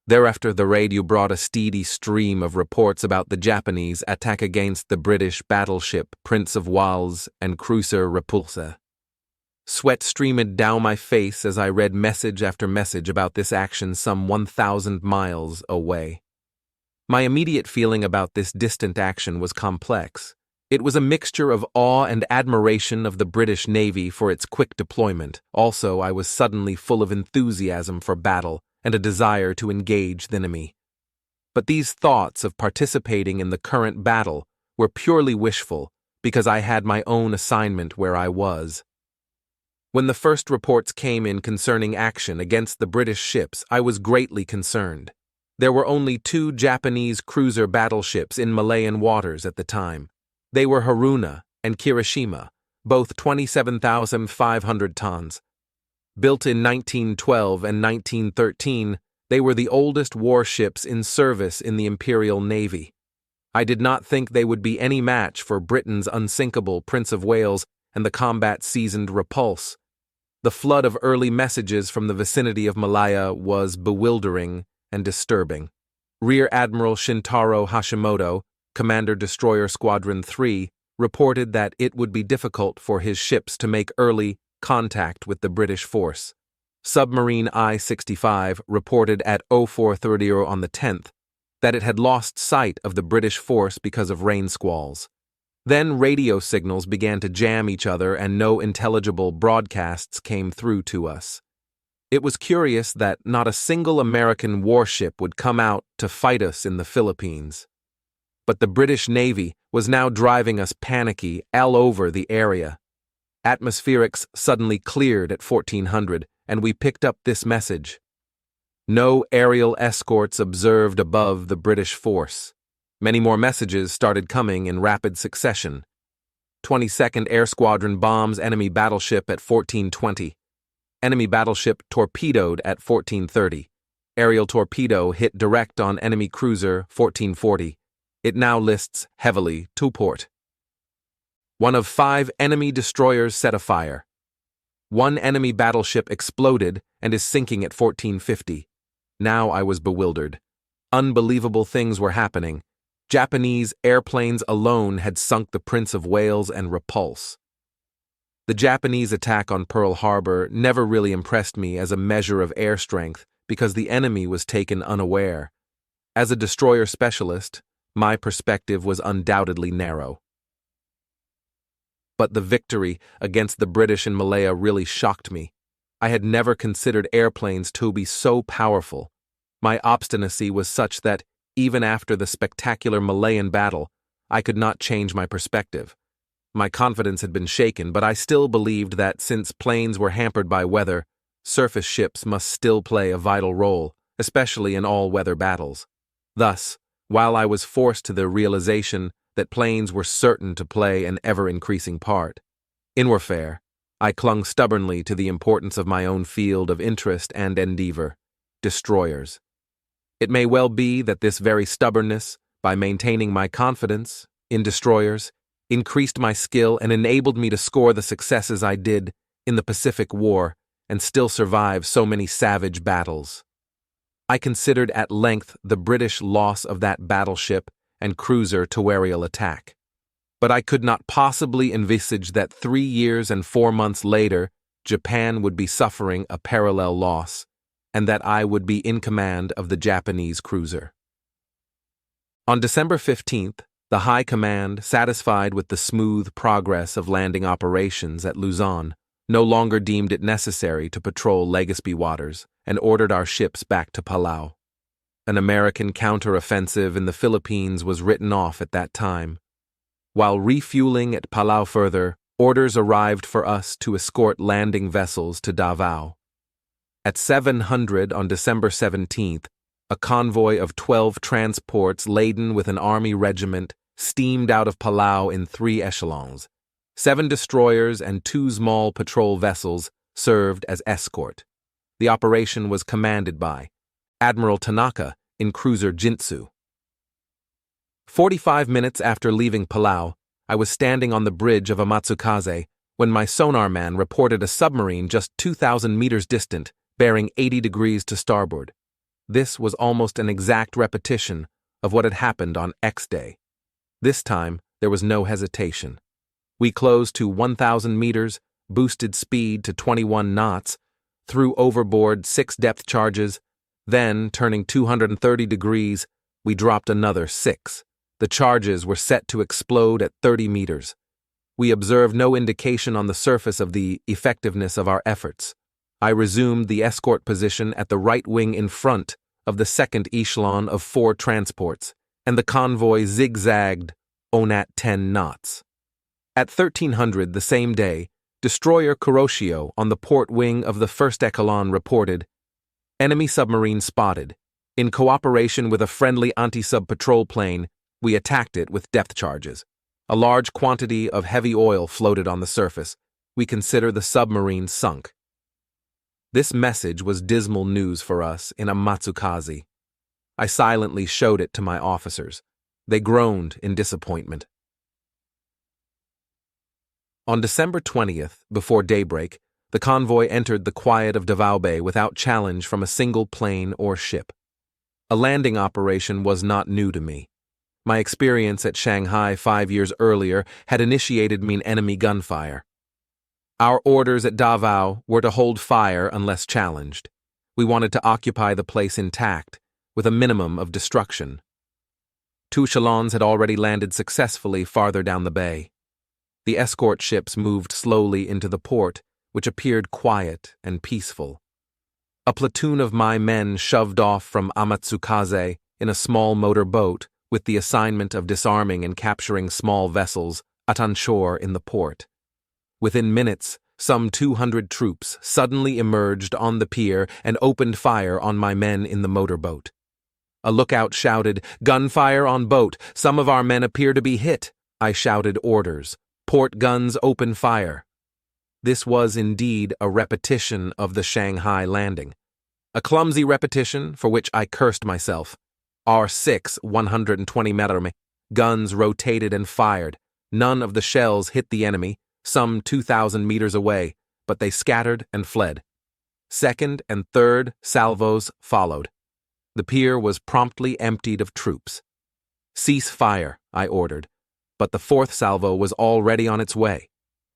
Thereafter, the radio brought a steady stream of reports about the Japanese attack against the British battleship Prince of Wales and cruiser Repulsa. Sweat streamed down my face as I read message after message about this action some 1,000 miles away. My immediate feeling about this distant action was complex. It was a mixture of awe and admiration of the British Navy for its quick deployment. Also, I was suddenly full of enthusiasm for battle and a desire to engage the enemy. But these thoughts of participating in the current battle were purely wishful because I had my own assignment where I was. When the first reports came in concerning action against the British ships, I was greatly concerned. There were only 2 Japanese cruiser battleships in Malayan waters at the time. They were Haruna and Kirishima, both 27,500 tons. Built in 1912 and 1913, they were the oldest warships in service in the Imperial Navy. I did not think they would be any match for Britain's unsinkable Prince of Wales and the combat-seasoned Repulse. The flood of early messages from the vicinity of Malaya was bewildering and disturbing. Rear Admiral Shintaro Hashimoto, Commander Destroyer Squadron 3, reported that it would be difficult for his ships to make early contact with the British force. Submarine I-65 reported at 0430 on the 10th that it had lost sight of the British force because of rain squalls. Then radio signals began to jam each other and no intelligible broadcasts came through to us. It was curious that not a single American warship would come out to fight us in the Philippines. But the British Navy was now driving us panicky all over the area. Atmospherics suddenly cleared at 1400, and we picked up this message. No aerial escorts observed above the British force. Many more messages started coming in rapid succession. 22nd Air Squadron bombs enemy battleship at 1420. Enemy battleship torpedoed at 1430. Aerial torpedo hit direct on enemy cruiser 1440. It now lists heavily to port. 1 of 5 enemy destroyers set afire. 1 enemy battleship exploded and is sinking at 1450. Now I was bewildered. Unbelievable things were happening. Japanese airplanes alone had sunk the Prince of Wales and Repulse. The Japanese attack on Pearl Harbor never really impressed me as a measure of air strength because the enemy was taken unaware. As a destroyer specialist, my perspective was undoubtedly narrow. But the victory against the British in Malaya really shocked me. I had never considered airplanes to be so powerful. My obstinacy was such that, even after the spectacular Malayan battle, I could not change my perspective. My confidence had been shaken, but I still believed that since planes were hampered by weather, surface ships must still play a vital role, especially in all-weather battles. Thus, while I was forced to the realization that planes were certain to play an ever-increasing part in warfare, I clung stubbornly to the importance of my own field of interest and endeavor, destroyers. It may well be that this very stubbornness, by maintaining my confidence in destroyers, increased my skill, and enabled me to score the successes I did in the Pacific War and still survive so many savage battles. I considered at length the British loss of that battleship and cruiser terrestrial attack. But I could not possibly envisage that 3 years and 4 months later, Japan would be suffering a parallel loss, and that I would be in command of the Japanese cruiser. On December 15th, the High Command, satisfied with the smooth progress of landing operations at Luzon, no longer deemed it necessary to patrol Legazpi waters and ordered our ships back to Palau. An American counter-offensive in the Philippines was written off at that time. While refueling at Palau further, orders arrived for us to escort landing vessels to Davao. At 700 on December 17th, a convoy of 12 transports laden with an army regiment steamed out of Palau in 3 echelons. 7 destroyers and 2 small patrol vessels served as escort. The operation was commanded by Admiral Tanaka in cruiser Jintsu. 45 minutes after leaving Palau, I was standing on the bridge of Amatsukaze when my sonar man reported a submarine just 2,000 meters distant, bearing 80 degrees to starboard. This was almost an exact repetition of what had happened on X Day. This time, there was no hesitation. We closed to 1,000 meters, boosted speed to 21 knots, threw overboard 6 depth charges, then, turning 230 degrees, we dropped another 6. The charges were set to explode at 30 meters. We observed no indication on the surface of the effectiveness of our efforts. I resumed the escort position at the right wing in front of the second echelon of 4 transports, and the convoy zigzagged on at 10 knots. At 1300 the same day, destroyer Kuroshio on the port wing of the first echelon reported, "Enemy submarine spotted. In cooperation with a friendly anti-sub patrol plane, we attacked it with depth charges. A large quantity of heavy oil floated on the surface. We consider the submarine sunk." This message was dismal news for us in Amatsukaze. I silently showed it to my officers. They groaned in disappointment. On December 20th, before daybreak, the convoy entered the quiet of Davao Bay without challenge from a single plane or ship. A landing operation was not new to me. My experience at Shanghai 5 years earlier had initiated me in enemy gunfire. Our orders at Davao were to hold fire unless challenged. We wanted to occupy the place intact, with a minimum of destruction. 2 echelons had already landed successfully farther down the bay. The escort ships moved slowly into the port, which appeared quiet and peaceful. A platoon of my men shoved off from Amatsukaze in a small motor boat with the assignment of disarming and capturing small vessels at on shore in the port. Within minutes, some 200 troops suddenly emerged on the pier and opened fire on my men in the motorboat. A lookout shouted, "Gunfire on boat! Some of our men appear to be hit!" I shouted orders, "Port guns open fire!" This was indeed a repetition of the Shanghai landing. A clumsy repetition for which I cursed myself. Our 6 120mm guns rotated and fired. None of the shells hit the enemy, some 2,000 meters away, but they scattered and fled. Second and third salvos followed. The pier was promptly emptied of troops. "Cease fire," I ordered, but the 4th salvo was already on its way.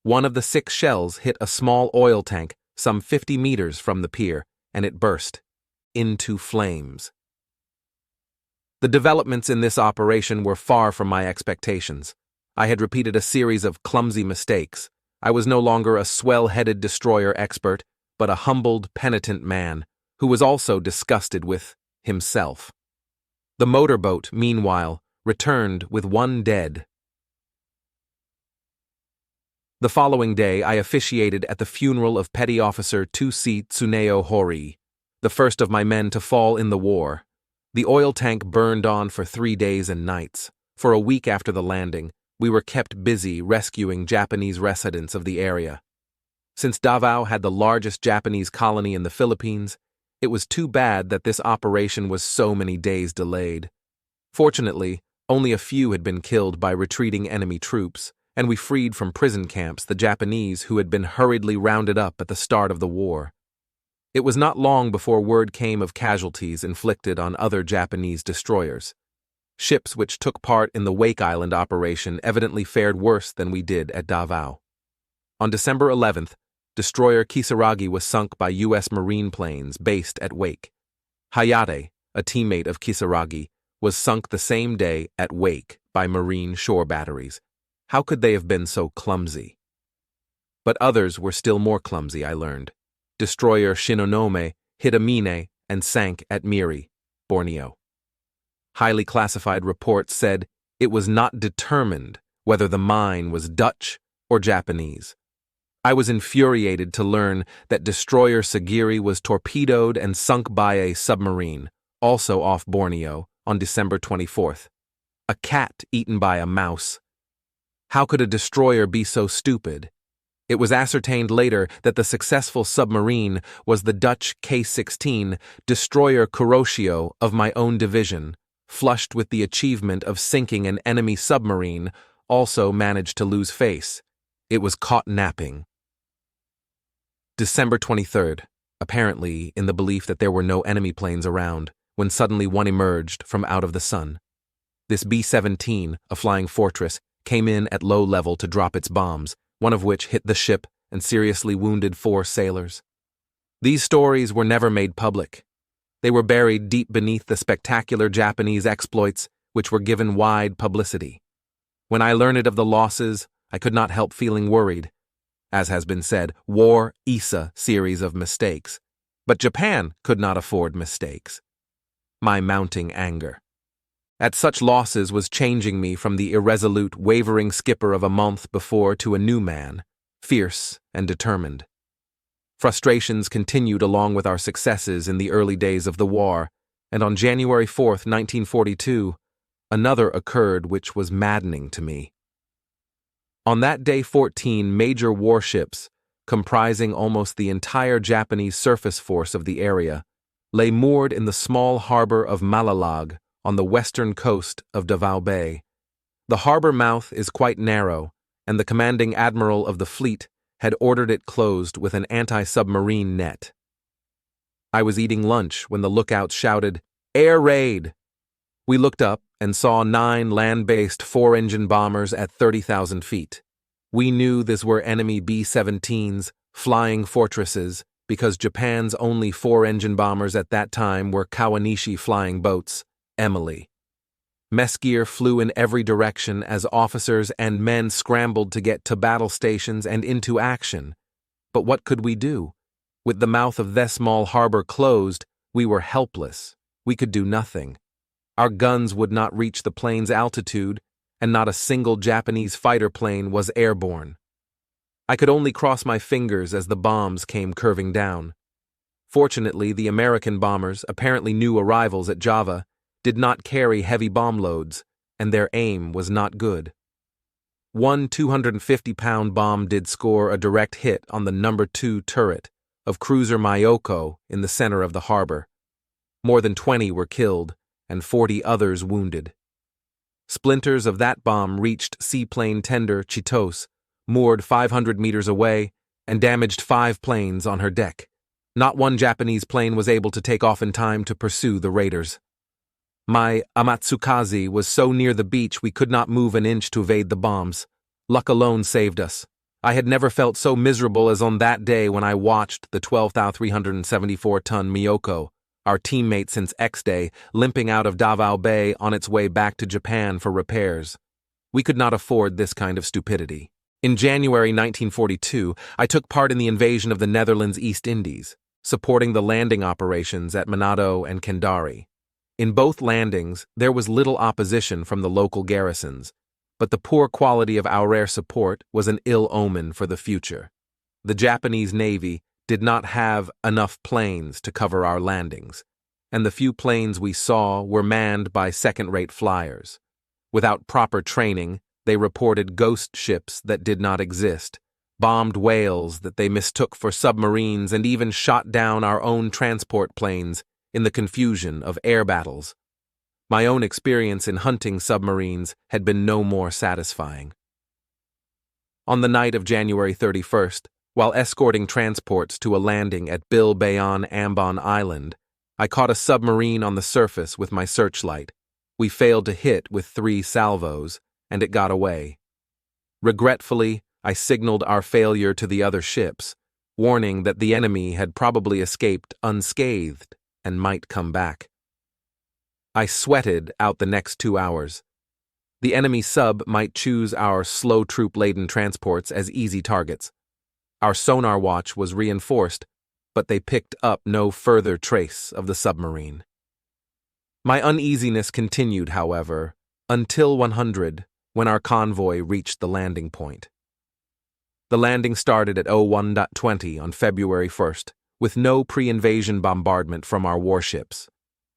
One of the 6 shells hit a small oil tank some 50 meters from the pier, and it burst into flames. The developments in this operation were far from my expectations. I had repeated a series of clumsy mistakes. I was no longer a swell-headed destroyer expert, but a humbled, penitent man, who was also disgusted with himself. The motorboat, meanwhile, returned with 1 dead. The following day, I officiated at the funeral of Petty Officer Tusi Tsuneo Hori, the first of my men to fall in the war. The oil tank burned on for 3 days and nights. For a week after the landing, we were kept busy rescuing Japanese residents of the area. Since Davao had the largest Japanese colony in the Philippines, it was too bad that this operation was so many days delayed. Fortunately, only a few had been killed by retreating enemy troops, and we freed from prison camps the Japanese who had been hurriedly rounded up at the start of the war. It was not long before word came of casualties inflicted on other Japanese destroyers. Ships which took part in the Wake Island operation evidently fared worse than we did at Davao. On December 11th, destroyer Kisaragi was sunk by U.S. Marine planes based at Wake. Hayate, a teammate of Kisaragi, was sunk the same day at Wake by Marine shore batteries. How could they have been so clumsy? But others were still more clumsy, I learned. Destroyer Shinonome hit a mine and sank at Miri, Borneo. Highly classified reports said it was not determined whether the mine was Dutch or Japanese. I was infuriated to learn that destroyer Sagiri was torpedoed and sunk by a submarine, also off Borneo, on December 24th. A cat eaten by a mouse. How could a destroyer be so stupid? It was ascertained later that the successful submarine was the Dutch K-16 destroyer Kuroshio of my own division, flushed with the achievement of sinking an enemy submarine, also managed to lose face. It was caught napping. December 23rd, apparently in the belief that there were no enemy planes around, when suddenly one emerged from out of the sun. This B-17, a flying fortress, came in at low level to drop its bombs, one of which hit the ship and seriously wounded 4 sailors. These stories were never made public. They were buried deep beneath the spectacular Japanese exploits which were given wide publicity. When I learned of the losses, I could not help feeling worried. As has been said, war is a series of mistakes. But Japan could not afford mistakes. My mounting anger at such losses was changing me from the irresolute, wavering skipper of a month before to a new man, fierce and determined. Frustrations continued along with our successes in the early days of the war, and on January 4th, 1942, another occurred which was maddening to me. On that day 14 major warships, comprising almost the entire Japanese surface force of the area, lay moored in the small harbor of Malalag on the western coast of Davao Bay. The harbor mouth is quite narrow, and the commanding admiral of the fleet had ordered it closed with an anti-submarine net. I was eating lunch when the lookouts shouted, "Air raid!" We looked up and saw 9 land-based 4-engine bombers at 30,000 feet. We knew these were enemy B-17s, flying fortresses, because Japan's only 4-engine bombers at that time were Kawanishi flying boats, Emily. Mess gear flew in every direction as officers and men scrambled to get to battle stations and into action. But what could we do? With the mouth of this small harbor closed, we were helpless. We could do nothing. Our guns would not reach the plane's altitude, and not a single Japanese fighter plane was airborne. I could only cross my fingers as the bombs came curving down. Fortunately, the American bombers, apparently new arrivals at Java, did not carry heavy bomb loads, and their aim was not good. One 250-pound bomb did score a direct hit on the number 2 turret of cruiser Myoko in the center of the harbor. More than 20 were killed, and 40 others wounded. Splinters of that bomb reached seaplane tender Chitos, moored 500 meters away, and damaged 5 planes on her deck. Not one Japanese plane was able to take off in time to pursue the raiders. My Amatsukaze was so near the beach we could not move an inch to evade the bombs. Luck alone saved us. I had never felt so miserable as on that day when I watched the 12,374-ton Myoko, our teammate since X-Day, limping out of Davao Bay on its way back to Japan for repairs. We could not afford this kind of stupidity. In January 1942, I took part in the invasion of the Netherlands East Indies, supporting the landing operations at Manado and Kendari. In both landings, there was little opposition from the local garrisons, but the poor quality of our air support was an ill omen for the future. The Japanese Navy did not have enough planes to cover our landings, and the few planes we saw were manned by second-rate flyers. Without proper training, they reported ghost ships that did not exist, bombed whales that they mistook for submarines, and even shot down our own transport planes in the confusion of air battles. My own experience in hunting submarines had been no more satisfying. On the night of January 31st, while escorting transports to a landing at Bilbaon Ambon Island, I caught a submarine on the surface with my searchlight. We failed to hit with 3 salvos, and it got away. Regretfully, I signaled our failure to the other ships, warning that the enemy had probably escaped unscathed and might come back. I sweated out the next 2 hours. The enemy sub might choose our slow troop-laden transports as easy targets. Our sonar watch was reinforced, but they picked up no further trace of the submarine. My uneasiness continued, however, until 100, when our convoy reached the landing point. The landing started at 01:20 on February 1st, with no pre-invasion bombardment from our warships.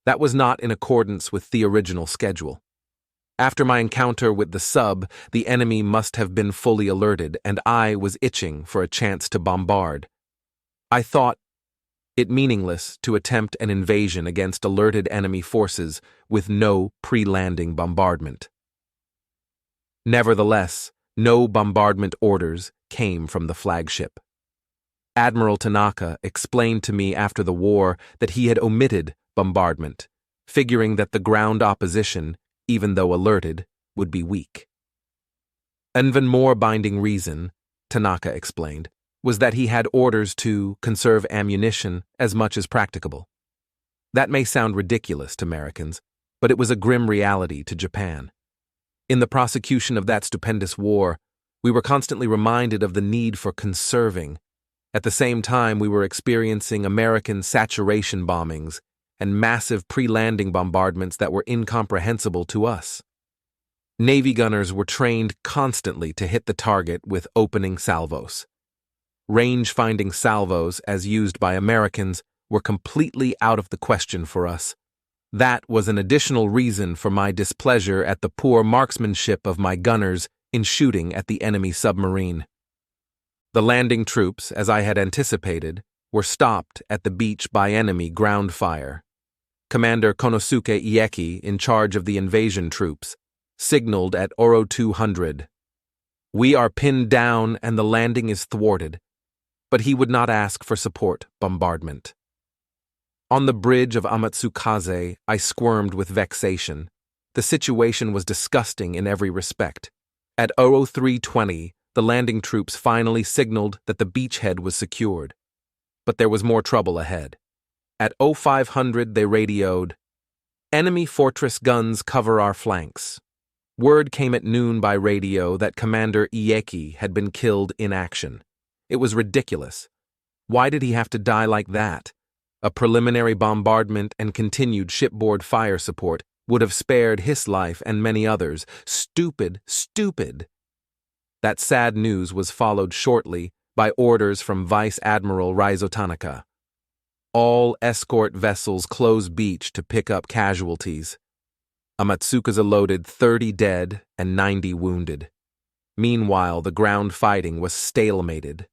That was not in accordance with the original schedule. After my encounter with the sub, the enemy must have been fully alerted, and I was itching for a chance to bombard. I thought it meaningless to attempt an invasion against alerted enemy forces with no pre-landing bombardment. Nevertheless, no bombardment orders came from the flagship. Admiral Tanaka explained to me after the war that he had omitted bombardment, figuring that the ground opposition, even though alerted, would be weak. An even more binding reason, Tanaka explained, was that he had orders to conserve ammunition as much as practicable. That may sound ridiculous to Americans, but it was a grim reality to Japan. In the prosecution of that stupendous war, we were constantly reminded of the need for conserving. At the same time, we were experiencing American saturation bombings and massive pre-landing bombardments that were incomprehensible to us. Navy gunners were trained constantly to hit the target with opening salvos. Range-finding salvos, as used by Americans, were completely out of the question for us. That was an additional reason for my displeasure at the poor marksmanship of my gunners in shooting at the enemy submarine. The landing troops, as I had anticipated, were stopped at the beach by enemy ground fire. Commander Konosuke Ieki, in charge of the invasion troops, signaled at Oro 200. "We are pinned down and the landing is thwarted," but he would not ask for support bombardment. On the bridge of Amatsukaze, I squirmed with vexation. The situation was disgusting in every respect. At 03:20, the landing troops finally signaled that the beachhead was secured. But there was more trouble ahead. At 0500, they radioed, "Enemy fortress guns cover our flanks." Word came at noon by radio that Commander Ieki had been killed in action. It was ridiculous. Why did he have to die like that? A preliminary bombardment and continued shipboard fire support would have spared his life and many others. Stupid, stupid. That sad news was followed shortly by orders from Vice Admiral Raizo Tanaka. All escort vessels close beach to pick up casualties. Amatsukaze loaded 30 dead and 90 wounded. Meanwhile, the ground fighting was stalemated.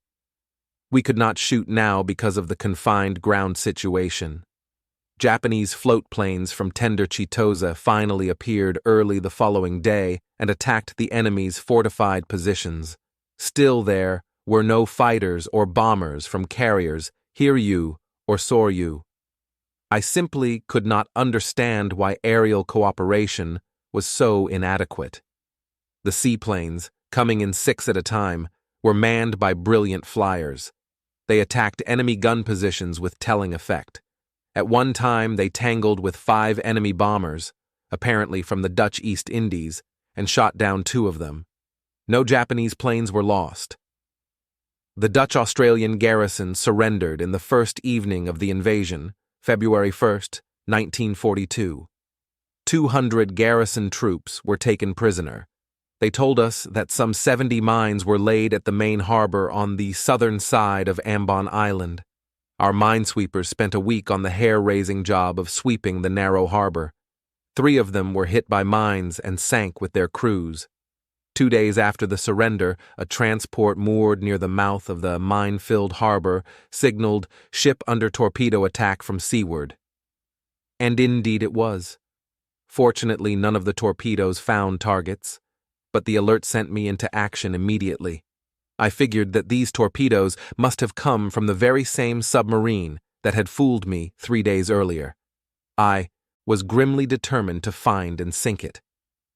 We could not shoot now because of the confined ground situation. Japanese float planes from Tender Chitose finally appeared early the following day and attacked the enemy's fortified positions. Still there were no fighters or bombers from carriers Hiryu or Soryu. I simply could not understand why aerial cooperation was so inadequate. The seaplanes, coming in 6 at a time, were manned by brilliant flyers. They attacked enemy gun positions with telling effect. At one time, they tangled with 5 enemy bombers, apparently from the Dutch East Indies, and shot down 2 of them. No Japanese planes were lost. The Dutch-Australian garrison surrendered in the first evening of the invasion, February 1st, 1942. 200 garrison troops were taken prisoner. They told us that some 70 mines were laid at the main harbor on the southern side of Ambon Island. Our minesweepers spent a week on the hair-raising job of sweeping the narrow harbor. 3 of them were hit by mines and sank with their crews. 2 days after the surrender, a transport moored near the mouth of the mine-filled harbor signaled "ship under torpedo attack from seaward." And indeed it was. Fortunately, none of the torpedoes found targets, but the alert sent me into action immediately. I figured that these torpedoes must have come from the very same submarine that had fooled me 3 days earlier. I was grimly determined to find and sink it.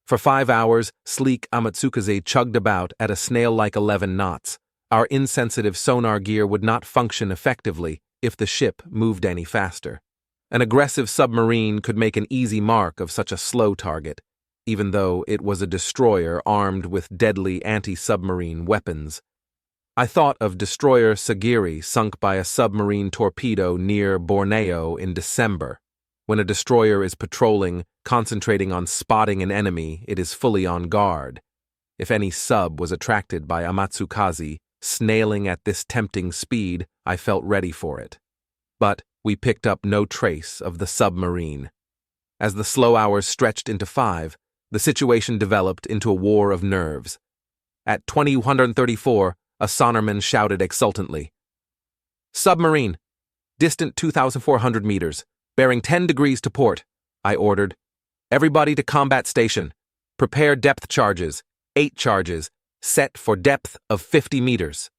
For 5 hours, sleek Amatsukaze chugged about at a snail-like 11 knots. Our insensitive sonar gear would not function effectively if the ship moved any faster. An aggressive submarine could make an easy mark of such a slow target, even though it was a destroyer armed with deadly anti-submarine weapons. I thought of destroyer Sagiri sunk by a submarine torpedo near Borneo in December. When a destroyer is patrolling, concentrating on spotting an enemy, it is fully on guard. If any sub was attracted by Amatsukaze, snailing at this tempting speed, I felt ready for it. But we picked up no trace of the submarine. As the slow hours stretched into 5, the situation developed into a war of nerves. At 2134, a sonarman shouted exultantly, "Submarine! Distant 2,400 meters, bearing 10 degrees to port," I ordered. "Everybody to combat station. Prepare depth charges, 8 charges, set for depth of 50 meters.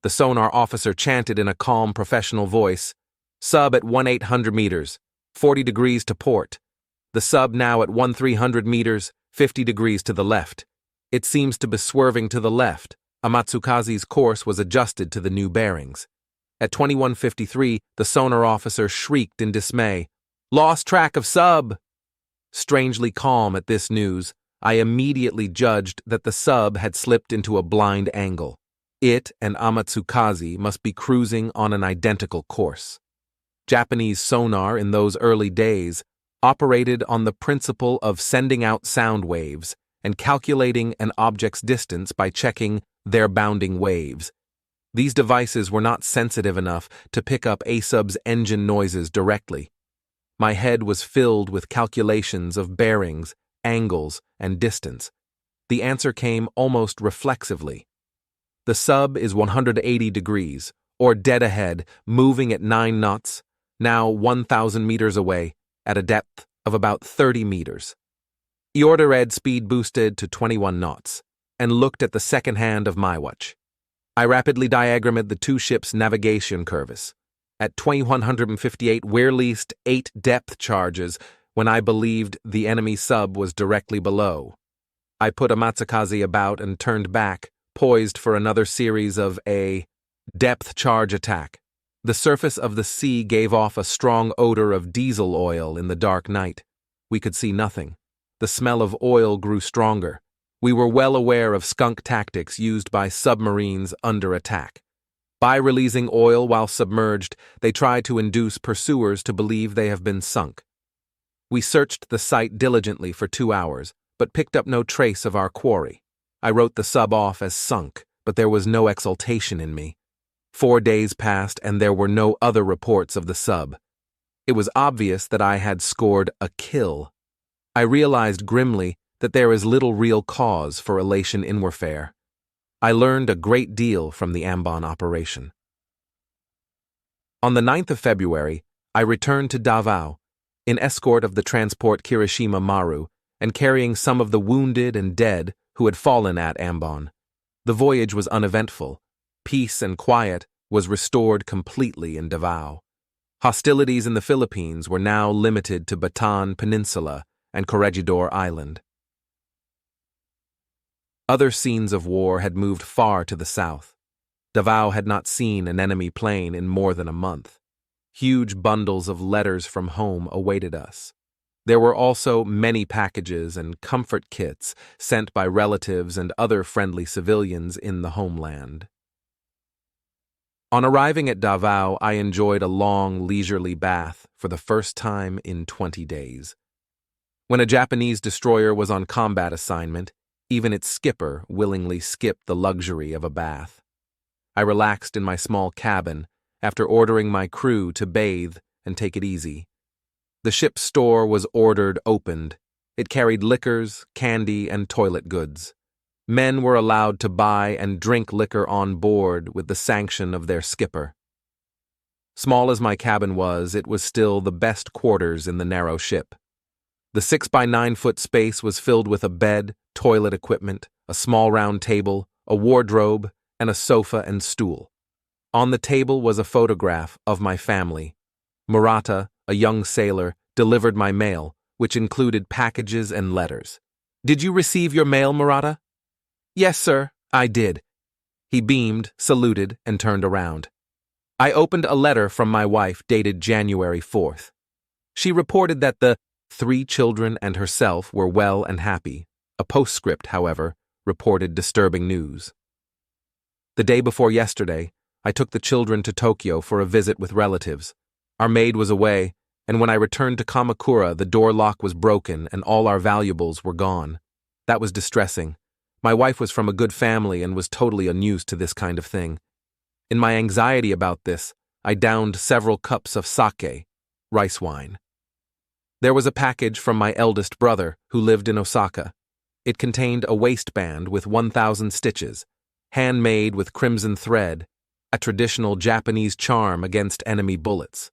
The sonar officer chanted in a calm professional voice, "Sub at 1,800 meters, 40 degrees to port. The sub now at 1,300 meters, 50 degrees to the left. It seems to be swerving to the left." Amatsukaze's course was adjusted to the new bearings. At 21:53, the sonar officer shrieked in dismay, "Lost track of sub!" Strangely calm at this news, I immediately judged that the sub had slipped into a blind angle. It and Amatsukaze must be cruising on an identical course. Japanese sonar in those early days operated on the principle of sending out sound waves and calculating an object's distance by checking their bounding waves. These devices were not sensitive enough to pick up a sub's engine noises directly. My head was filled with calculations of bearings, angles, and distance. The answer came almost reflexively. The sub is 180 degrees, or dead ahead, moving at 9 knots, now 1,000 meters away, at a depth of about 30 meters. Iordared speed boosted to 21 knots, and looked at the second hand of my watch. I rapidly diagrammed the two ships' navigation curves. At 2158, we released 8 depth charges when I believed the enemy sub was directly below. I put Amatsukaze about and turned back, poised for another series of a depth charge attack. The surface of the sea gave off a strong odor of diesel oil in the dark night. We could see nothing. The smell of oil grew stronger. We were well aware of skunk tactics used by submarines under attack. By releasing oil while submerged, they try to induce pursuers to believe they have been sunk. We searched the site diligently for 2 hours, but picked up no trace of our quarry. I wrote the sub off as sunk, but there was no exultation in me. 4 days passed and there were no other reports of the sub. It was obvious that I had scored a kill. I realized grimly that there is little real cause for elation in warfare. I learned a great deal from the Ambon operation. On the 9th of February, I returned to Davao, in escort of the transport Kirishima Maru, and carrying some of the wounded and dead who had fallen at Ambon. The voyage was uneventful. Peace and quiet was restored completely in Davao. Hostilities in the Philippines were now limited to Bataan Peninsula and Corregidor Island. Other scenes of war had moved far to the south. Davao had not seen an enemy plane in more than a month. Huge bundles of letters from home awaited us. There were also many packages and comfort kits sent by relatives and other friendly civilians in the homeland. On arriving at Davao, I enjoyed a long, leisurely bath for the first time in 20 days. When a Japanese destroyer was on combat assignment, even its skipper willingly skipped the luxury of a bath. I relaxed in my small cabin after ordering my crew to bathe and take it easy. The ship's store was ordered opened. It carried liquors, candy, and toilet goods. Men were allowed to buy and drink liquor on board with the sanction of their skipper. Small as my cabin was, it was still the best quarters in the narrow ship. The 6-by-9-foot space was filled with a bed, toilet equipment, a small round table, a wardrobe, and a sofa and stool. On the table was a photograph of my family. Murata, a young sailor, delivered my mail, which included packages and letters. "Did you receive your mail, Murata?" "Yes, sir, I did." He beamed, saluted, and turned around. I opened a letter from my wife dated January 4th. She reported that the 3 children and herself were well and happy. A postscript, however, reported disturbing news. The day before yesterday, I took the children to Tokyo for a visit with relatives. Our maid was away, and when I returned to Kamakura, the door lock was broken and all our valuables were gone. That was distressing. My wife was from a good family and was totally unused to this kind of thing. In my anxiety about this, I downed several cups of sake, rice wine. There was a package from my eldest brother, who lived in Osaka. It contained a waistband with 1,000 stitches, handmade with crimson thread, a traditional Japanese charm against enemy bullets.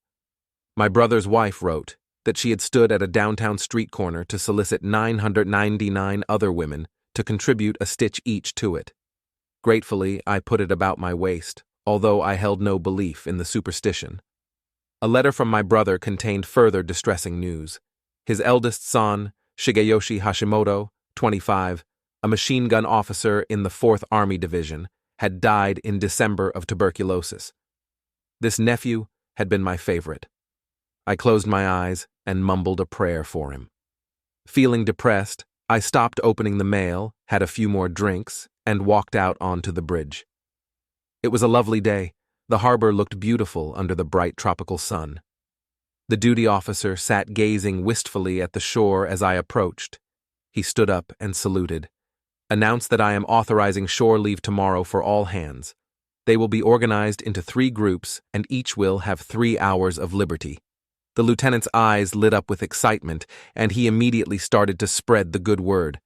My brother's wife wrote that she had stood at a downtown street corner to solicit 999 other women to contribute a stitch each to it. Gratefully, I put it about my waist, although I held no belief in the superstition. A letter from my brother contained further distressing news. His eldest son, Shigeyoshi Hashimoto, 25, a machine gun officer in the 4th Army Division, had died in December of tuberculosis. This nephew had been my favorite. I closed my eyes and mumbled a prayer for him. Feeling depressed, I stopped opening the mail, had a few more drinks, and walked out onto the bridge. It was a lovely day. The harbor looked beautiful under the bright tropical sun. The duty officer sat gazing wistfully at the shore as I approached. He stood up and saluted. "Announced that I am authorizing shore leave tomorrow for all hands. They will be organized into 3 groups and each will have 3 hours of liberty." The lieutenant's eyes lit up with excitement, and he immediately started to spread the good word.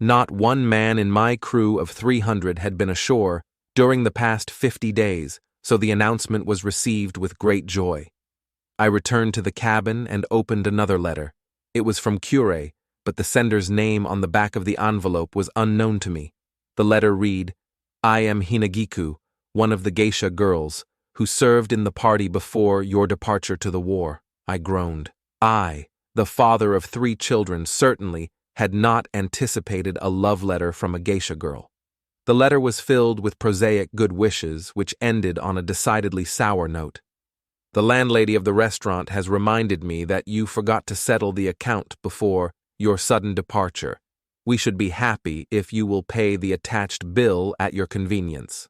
Not one man in my crew of 300 had been ashore during the past 50 days, so the announcement was received with great joy. I returned to the cabin and opened another letter. It was from Kure, but the sender's name on the back of the envelope was unknown to me. The letter read, "I am Hinagiku, one of the geisha girls, who served in the party before your departure to the war." I groaned. I, the father of 3 children, certainly had not anticipated a love letter from a geisha girl. The letter was filled with prosaic good wishes, which ended on a decidedly sour note. "The landlady of the restaurant has reminded me that you forgot to settle the account before your sudden departure. We should be happy if you will pay the attached bill at your convenience."